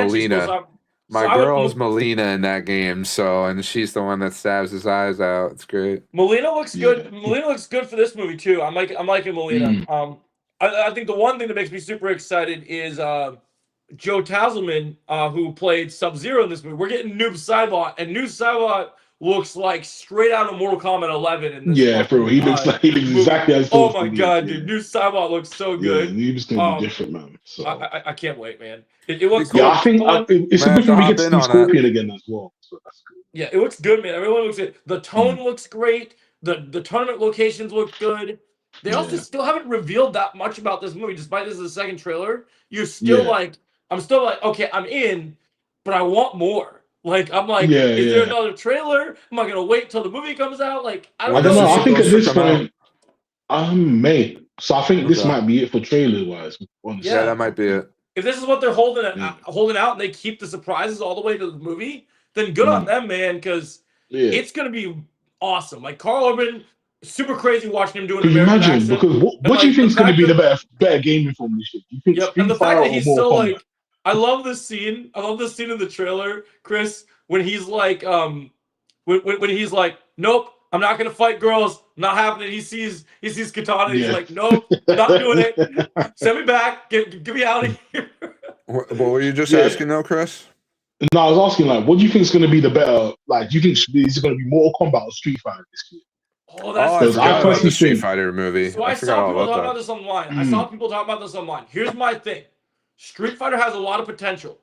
My I would- girl's Melina in that game, and she's the one that stabs his eyes out. It's great. Melina looks Yeah. good. Melina looks good for this movie too. I'm liking Melina. I think the one thing that makes me super excited is Joe Tasselman, who played Sub-Zero in this movie. We're getting Noob Saibot, and Noob Saibot looks like straight out of Mortal Kombat 11 in this. Yeah, bro. He looks movie. exactly as Oh those my movies, god, yeah. dude! Noob Saibot looks so good. Yeah, Noob's gonna be different, man. So I can't wait, man. It looks Cool. yeah, good. I think it's a Might good have thing we to get to hop in see on Scorpion again as well. So that's good. Yeah, it looks good, man. Everyone looks good. The tone looks great. The tournament locations look good. They also Yeah. still haven't revealed that much about this movie, despite this is the second trailer. You're still Yeah. I'm still like, okay, I'm in, but I want more. Like, I'm like, Yeah, is there yeah. another trailer? Am I gonna wait till the movie comes out? Like, I I don't don't know. know. I think at this point, out. May. So I think this Okay. might be it for trailer wise. Honestly. Yeah, that might be it. If this is what they're holding Yeah. holding out, and they keep the surprises all the way to the movie, then good on them, man. Because Yeah. it's gonna be awesome. Like Carl Urban, super crazy watching him doing Can an you American imagine? accent. Because what And, do you like, think is the going to fact be the that- better gaming from this shit? Do you think Yep, Street and the Fighter fact that or he's Mortal so Kombat? like, I love this scene. I love this scene in the trailer, Chris, when he's like, when he's like, nope, I'm not gonna fight girls, not happening. He sees Katana, and he's Yeah. like, nope, not doing it. Send me back, get me out of here. What were you just Yeah. asking, though, Chris? No, I was asking, like, what do you think is going to be the better? Like, do you think it's going to be Mortal Kombat or Street Fighter this year? Oh, that's I Because forgot I about the personally Street think- Fighter movie. So I I forgot saw all people talk about about that. this online. I saw people talk about this online. Here's my thing. Street Fighter has a lot of potential,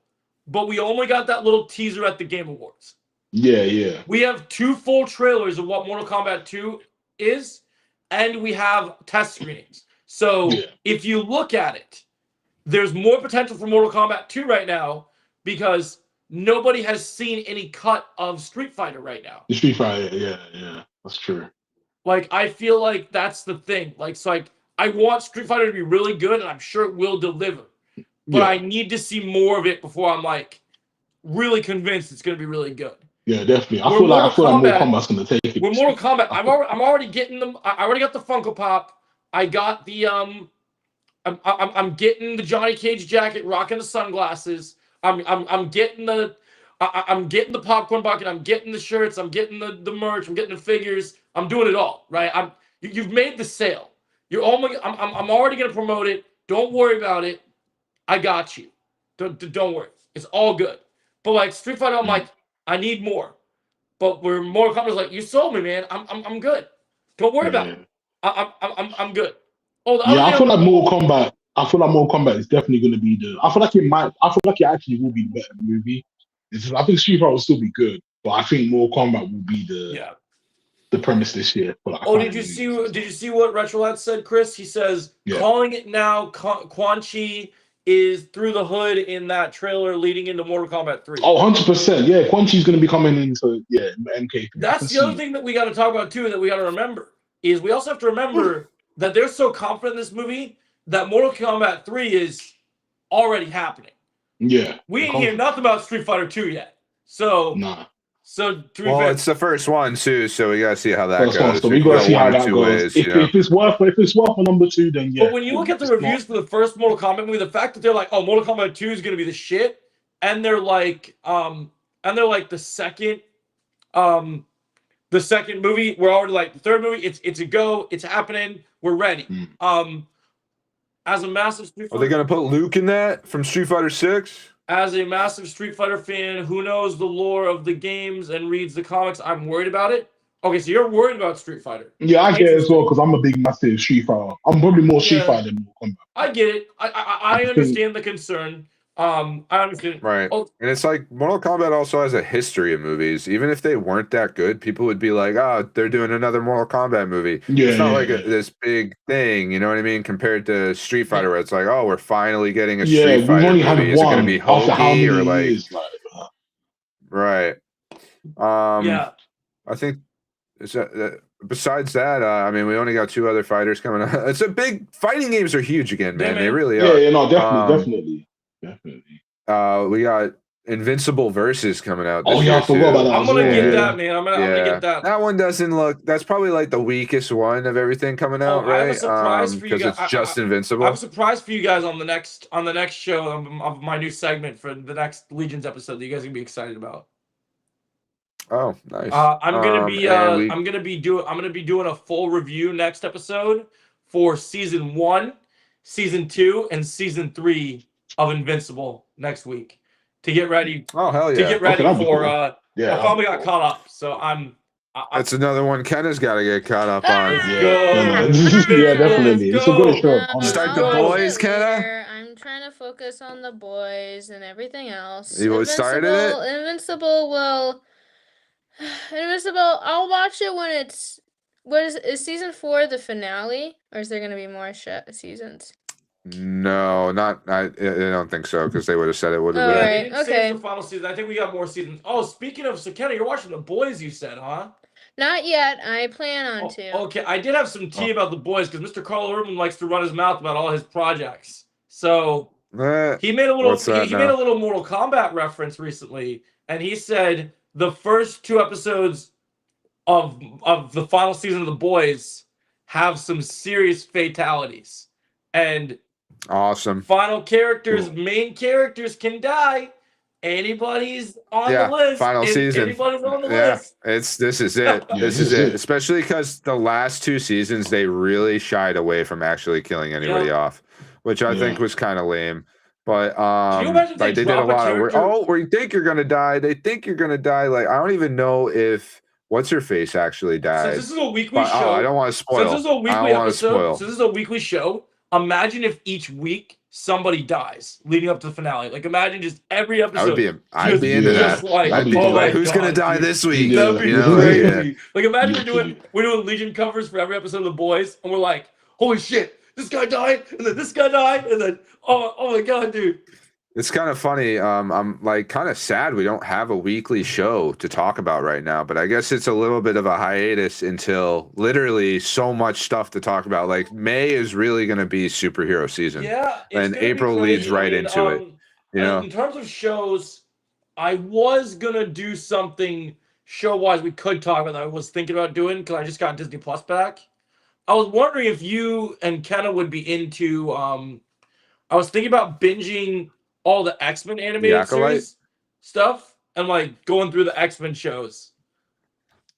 but we only got that little teaser at the Game Awards. Yeah, yeah. We have 2 full trailers of what Mortal Kombat 2 is, and we have test screenings. So Yeah. if you look at it, there's more potential for Mortal Kombat 2 right now because nobody has seen any cut of Street Fighter right now. The Street Fighter, yeah. That's true. Like, I feel like that's the thing. Like, so like, I want Street Fighter to be really good, and I'm sure it will deliver. But Yeah. I need to see more of it before I'm like really convinced it's going to be really good. Yeah, definitely. I Where feel like Mortal Mortal Kombat- Kombat's going to take it. With Mortal Kombat, I'm already getting them. I already got the Funko Pop. I got the I'm getting the Johnny Cage jacket, rocking the sunglasses. I'm getting the I'm getting the popcorn bucket. I'm getting the shirts. I'm getting the merch. I'm getting the figures. I'm doing it all, right? You've made the sale. You're almost. I'm already gonna promote it. Don't worry about it. I got you. Don't worry. It's all good. But like Street Fighter, I'm like, I need more. But where Mortal Kombat's like, you sold me, man. I'm good. Don't worry about it. I'm good. Oh, the Yeah, other I thing feel like Mortal Kombat. I feel like Mortal Kombat is definitely going to be the. I feel like it might. I feel like it actually will be the better movie. I think Street Fighter will still be good, but I think Mortal Kombat will be the premise this year. For like Oh, did you see what Retrolad said, Chris? He says calling it now. Quan Chi is through the hood in that trailer leading into Mortal Kombat 3. Oh, 100%. Yeah, Quan Chi's going to be coming into MK3. That's the other thing that we got to talk about too. That we got to remember is we also have to remember that they're so confident in this movie that Mortal Kombat 3 is already happening. Yeah, we ain't hear nothing about Street Fighter 2 yet. So nah. So to be well, fair, it's the first one too, so we gotta see how that goes. So we gotta see how that goes. Ways, if it's worth for number 2, then yeah. But when you look at the reviews for the first Mortal Kombat movie, the fact that they're like, "Oh, Mortal Kombat 2 is gonna be the shit," and they're like the second movie, we're already like the third movie. It's a go. It's happening. We're ready. As a massive Street Fighter, are they gonna put Luke in that from Street Fighter 6? As a massive Street Fighter fan who knows the lore of the games and reads the comics, I'm worried about it. Okay, so you're worried about Street Fighter. Yeah, I get it as well because I'm a big massive Street Fighter. I'm probably more Street Fighter than Mortal Kombat. I get it. I understand the concern. I understand. Right. Oh, and it's like Mortal Kombat also has a history of movies. Even if they weren't that good, people would be like, "Oh, they're doing another Mortal Kombat movie." Yeah, it's not like this big thing, you know what I mean? Compared to Street Fighter, where it's like, "Oh, we're finally getting a Street Fighter only movie." Is it going to be hokey or like? Years, right. yeah. I think besides that, I mean, we only got 2 other fighters coming out. It's a big fighting games are huge again, man. They really are. Yeah, no, definitely. We got Invincible Versus coming out Oh this yeah, year I forgot about too. that I'm as gonna well. get Yeah. that, man. I'm gonna get that. That one doesn't look. That's probably like the weakest one of everything coming Oh, out, I have a right? surprise for you Because guys. it's just I have a Invincible. surprise for you guys on the next show of my new segment for the next Legions episode that you guys are gonna be excited about. Oh, nice. I'm gonna be and we I'm gonna be doing a full review next episode for season 1, season 2, and season 3 of Invincible next week to get ready oh hell to yeah, get ready that'd be for cool. Yeah, I that'd finally be got cool. caught up, so I'm that's another one Kenna's got to get caught up on. let's Yeah, go. yeah, Let's definitely. It's a great go. show. No, Honestly, Start I'll the watch boys, it Kenna. later. I'm trying to focus on the boys and everything else. You started it? Invincible will. Invincible. I'll watch it when it's. What is season 4 the finale, or is there gonna be more seasons? No, not. I don't think so because they would have said it would have Oh, been. Yeah, right. they didn't say it's Okay. the final season. I think we got more seasons. Oh, speaking of, so Kenna, you're watching The Boys, you said, huh? Not yet. I plan on to. Okay, I did have some tea about The Boys because Mr. Carl Urban likes to run his mouth about all his projects. So he made a little What's that he made a now? little Mortal Kombat reference recently, and he said the first 2 episodes of the final season of The Boys have some serious fatalities, and Awesome. final characters, Cool. main characters can die. Anybody's on Yeah, the list. final season. Anybody's on the Yeah, list. this is it. Yeah, This is it. Especially because the last 2 seasons they really shied away from actually killing anybody off, which I think was kind of lame. But Can you imagine if like they they did a drop a lot of work. character? Oh, we think you're gonna die. They think you're gonna die. Like I don't even know if what's her face actually Since died. this is a weekly But show, I don't want to since spoil. this is a I weekly don't want to episode, spoil. since this is a weekly show, imagine if each week somebody dies leading up to the finale. Like imagine just every episode. I'd be into just that. like, I'd be oh my like, who's gonna God, die dude. this week? Yeah. That'd be You know, crazy. Like imagine Literally. we're doing Legion covers for every episode of The Boys, and we're like, holy shit, this guy died, and then this guy died, and then oh my God, dude. It's kind of funny. I'm like kind of sad we don't have a weekly show to talk about right now, but I guess it's a little bit of a hiatus until literally so much stuff to talk about. Like May is really going to be superhero season. Yeah, it's And gonna be April crazy. leads right into it. You know, In terms of shows, I was gonna do something show-wise we could talk about that I was thinking about doing because I just got Disney Plus back. I was wondering if you and Kenna would be into. I was thinking about binging all the X-Men animated Acolyte? series stuff and like going through the X-Men shows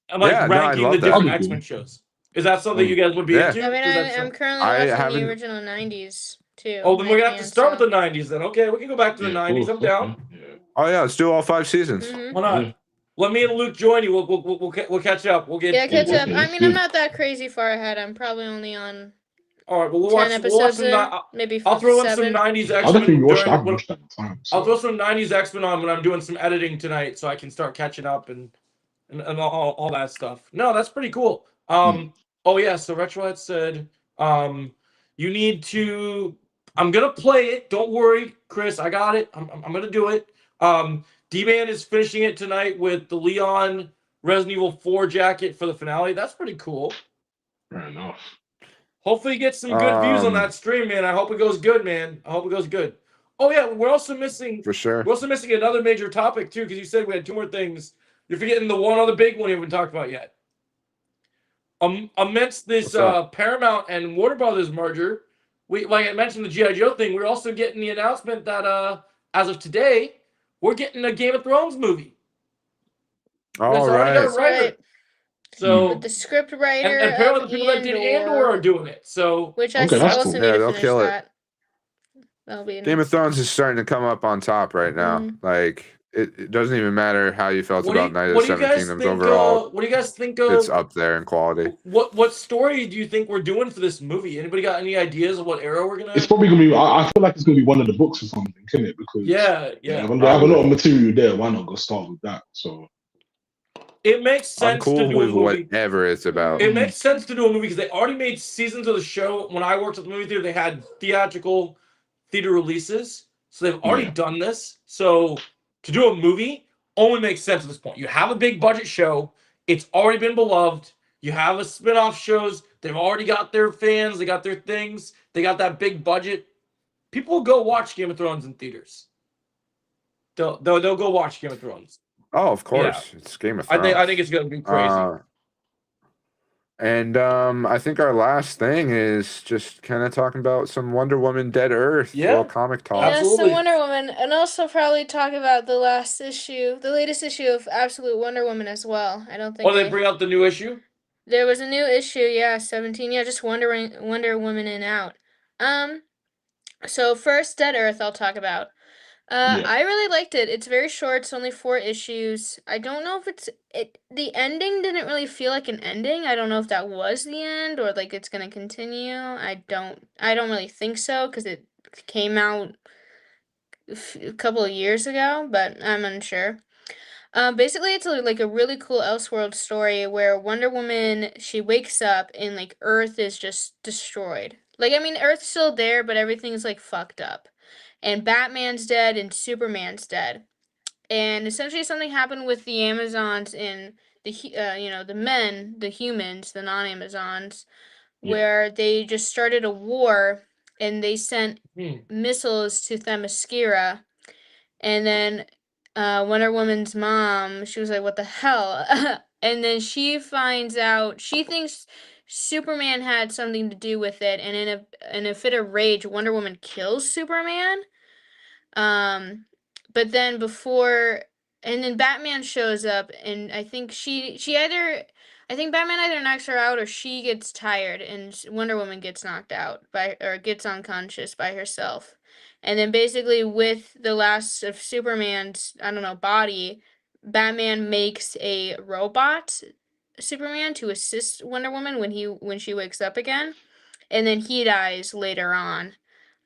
and like Yeah, no, I'd ranking the love that. different That'd be X-Men cool. shows. Is that something you guys would be Yeah. into? I mean, Is that I'm currently I watching the haven't- original '90s too. Oh, then we're gonna have to and start with so- the '90s then. Okay, we can go back to the Yeah, '90s. cool. I'm down. Okay. Yeah. oh yeah, let's do all 5 seasons. Mhm. Why not? Yeah. Let me and Luke join you. We'll catch up. We'll get Yeah, catch up. definitely. I It's mean, I'm good. not that crazy far ahead. I'm probably only on all right. Well, 10 we'll watch episodes some. in, maybe I'll throw in some 7. '90s I X-Men. definitely watched. I during- haven't watched that in time. I'll So. throw some '90s X-Men on when I'm doing some editing tonight, so I can start catching up and all that stuff. No, that's pretty cool. Oh yeah. So Retrohead said, you need to. I'm gonna play it. Don't worry, Chris. I got it. I'm gonna do it. D-Man is finishing it tonight with the Leon Resident Evil 4 jacket for the finale. That's pretty cool. Fair enough. Hopefully, you get some good views on that stream, man. I hope it goes good, man. I hope it goes good. Oh yeah, we're also missing. For sure. We're also missing another major topic too, because you said we had 2 more things. You're forgetting the one other big one you haven't talked about yet. Amidst this What's up? Paramount and Warner Brothers merger, we like I mentioned the G.I. Joe thing. We're also getting the announcement that as of today, we're getting a Game of Thrones movie. All It's already got a right. writer. Right. So With the script writer and apparently of the people that did Andor are doing it. So which I Okay, that's still cool. also Yeah, need they'll to finish kill it. that. That'll be Game of Thrones is starting to come up on top right now. Mhm. Like it doesn't even matter how you felt what do about you, Night of what the do you Seven guys Kingdoms. think? Overall, What do you guys think it's of? up there in quality. What story do you think we're doing for this movie? Anybody got any ideas of what era we're gonna? It's probably gonna be. I feel like it's gonna be one of the books or something, isn't it? Because Yeah. when they have a lot of material there, why not go start with that? So It makes I'm sense to cool do a with movie. whatever it's about. It makes sense to do a movie because they already made seasons of the show. When I worked at the movie theater, they had theatrical theater releases, so they've already Yeah. done this. So to do a movie only makes sense at this point. You have a big budget show; it's already been beloved. You have a spin-off shows; they've already got their fans, they got their things, they got that big budget. People will go watch Game of Thrones in theaters. they'll go watch Game of Thrones. Oh, of course, it's Game of I Thrones. think it's gonna be crazy. And I think our last thing is just kind of talking about some Wonder Woman Dead Earth, Yeah. little comic talk. Yes, Absolutely. the Wonder Woman, and also probably talk about the latest issue of Absolute Wonder Woman as well. I don't think Oh, they bring out the new issue? there was a new issue, yeah, 17, yeah, just Wonder Woman in out. So first, Dead Earth, I'll talk about. Yeah. I really liked it. It's very short. It's only 4 issues. I don't know if the ending didn't really feel like an ending. I don't know if that was the end or like it's gonna continue. I don't really think so because it came out a couple of years ago, but I'm unsure. Basically, it's like a really cool Elseworld story where Wonder Woman, she wakes up and like Earth is just destroyed. Like, I mean, Earth's still there, but everything's like fucked up. And Batman's dead and Superman's dead. And essentially something happened with the Amazons and the men, the humans, the non-Amazons, where they just started a war and they sent missiles to Themyscira. And then Wonder Woman's mom, she was like, "What the hell?" And then she finds out. She thinks Superman had something to do with it, and in a fit of rage, Wonder Woman kills Superman. But then and then Batman shows up, and I think I think Batman either knocks her out or she gets tired, and Wonder Woman gets knocked out or gets unconscious by herself. And then basically with the last of Superman's, I don't know, body, Batman makes a robot Superman to assist Wonder Woman when she wakes up again, and then he dies later on.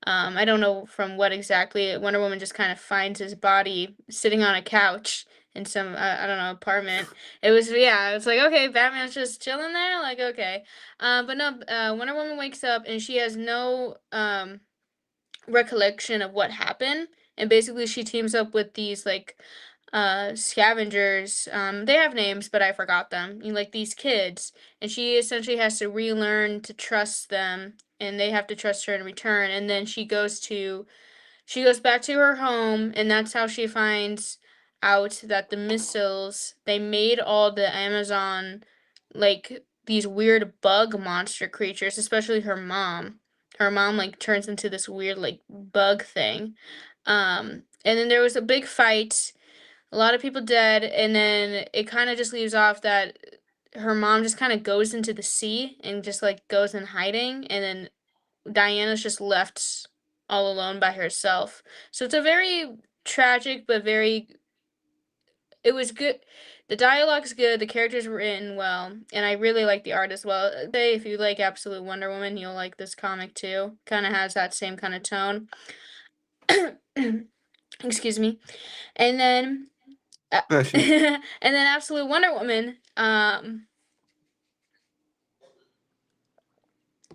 I don't know from what exactly. Wonder Woman just kind of finds his body sitting on a couch in some I don't know, apartment. It's like, okay, Batman's just chilling there, like, okay. But no, Wonder Woman wakes up and she has no recollection of what happened, and basically she teams up with these like scavengers. They have names, but I forgot them. Like these kids, and she essentially has to relearn to trust them, and they have to trust her in return. And then she goes back to her home, and that's how she finds out that the missiles, they made all the Amazon like these weird bug monster creatures, especially her mom. Her mom like turns into this weird like bug thing. And then there was a big fight, a lot of people dead, and then it kind of just leaves off that her mom just kind of goes into the sea and just like goes in hiding, and then Diana's just left all alone by herself. So it's a very tragic but it was good. The dialogue's good, the characters were written well, and I really like the art as well. Say if you like Absolute Wonder Woman, you'll like this comic too. Kind of has that same kind of tone. Excuse me. And then Bless you. and then Absolute Wonder Woman,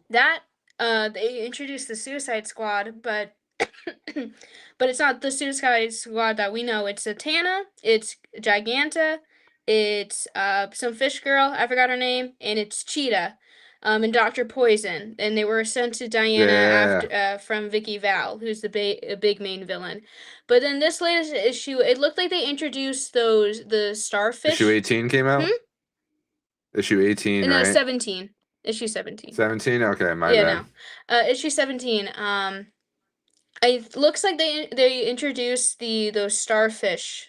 that they introduced the Suicide Squad, but but it's not the Suicide Squad that we know. It's Zatanna, it's Giganta, it's some fish girl, I forgot her name, and it's Cheetah, and Doctor Poison, and they were sent to Diana after from Vicky Val, who's the big main villain. But then this latest issue, it looked like they introduced the starfish. Issue 18 came out? Issue 18, No, right? 17. Issue 17. 17? Okay, my bad. No. Issue 17. It looks like they introduced those starfish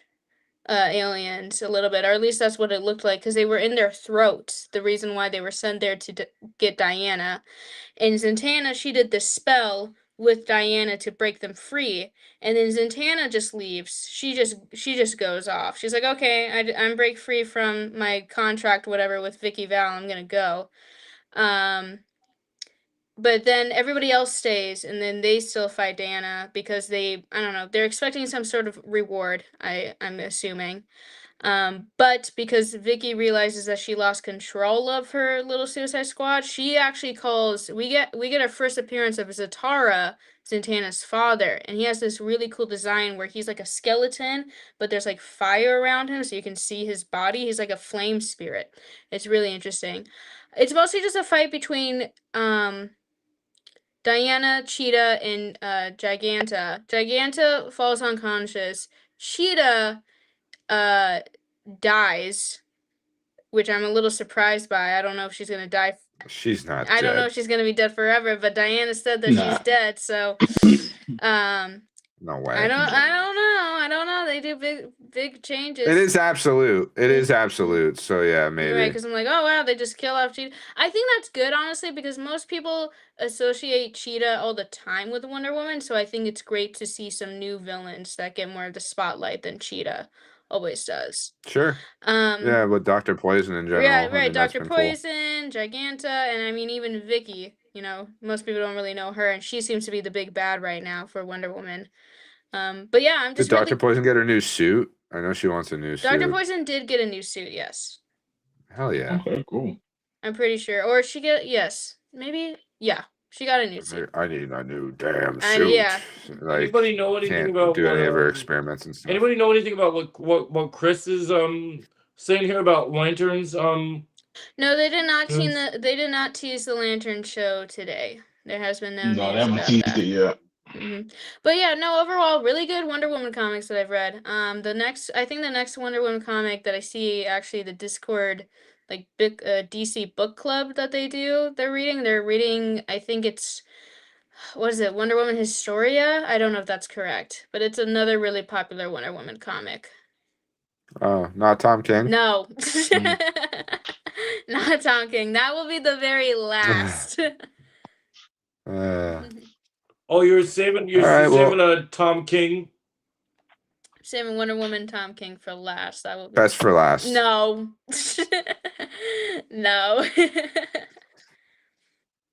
aliens a little bit, or at least that's what it looked like, because they were in their throats. The reason why they were sent there to get Diana, and Zatanna, she did this spell with Diana to break them free, and then Zatanna just leaves. She just goes off. She's like, okay, I'm break free from my contract, whatever, with Vicky Val. I'm gonna go. But then everybody else stays, and then they still fight Diana because I don't know, they're expecting some sort of reward, I'm assuming. But because Vicky realizes that she lost control of her little Suicide Squad, she actually we get our first appearance of Zatara, Zatanna's father, and he has this really cool design where he's like a skeleton, but there's like fire around him so you can see his body. He's like a flame spirit. It's really interesting. It's mostly just a fight between Diana, Cheetah, and Giganta. Giganta falls unconscious. Cheetah dies, which I'm a little surprised by. I don't know if she's gonna die. She's not I don't know dead. if she's gonna be dead forever, but Diana said that Nah. she's dead, so No way. I don't know. They do big changes. It is absolute. It is absolute. So yeah, maybe. You're right, because I'm like, oh wow, they just kill off Cheetah. I think that's good, honestly, because most people associate Cheetah all the time with Wonder Woman. So I think it's great to see some new villains that get more of the spotlight than Cheetah always does. Sure. Yeah, with Dr. Poison in general. Yeah, I right. mean, that's Dr. been cool. Poison, Giganta, and I mean even Vicky. You know, most people don't really know her, and she seems to be the big bad right now for Wonder Woman. But yeah, I'm just Did Dr. Poison get her new suit? I know she wants a new suit. Dr. Poison did get a new suit, yes. Hell yeah. Okay, cool. I'm pretty sure. Or yes. Maybe she got a new suit. I need a new damn suit. Yeah. Like, Anybody know anything can't about do any of her experiments and stuff. Anybody know anything about what Chris is saying here about lanterns? No, they did not tease the Lantern show today. There has been no news No, they haven't about teased that. it yet. But yeah, no, overall, really good Wonder Woman comics that I've read. I think the next Wonder Woman comic that I see, actually, the Discord, like, big DC book club that they're reading, I think it's, what is it, Wonder Woman Historia? I don't know if that's correct, but it's another really popular Wonder Woman comic. Oh, not Tom King? No. Not Tom King. That will be the very last. Oh, you're saving a Tom King. Saving Wonder Woman, Tom King for last. That will be best for last. No. No.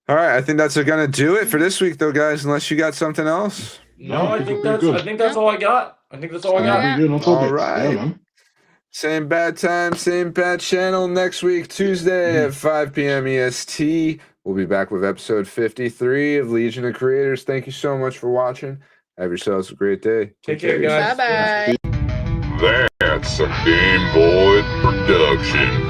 All right, I think that's gonna do it for this week, though, guys. Unless you got something else. No, I think that's all I got. I think that's all I got. Good on topics. All right. Yeah, man. Same bad time, same bad channel next week, Tuesday at 5 p.m. EST. We'll be back with episode 53 of Legion of Creators. Thank you so much for watching. Have yourselves a great day. Take care, guys. Bye-bye. That's a Game Boy production.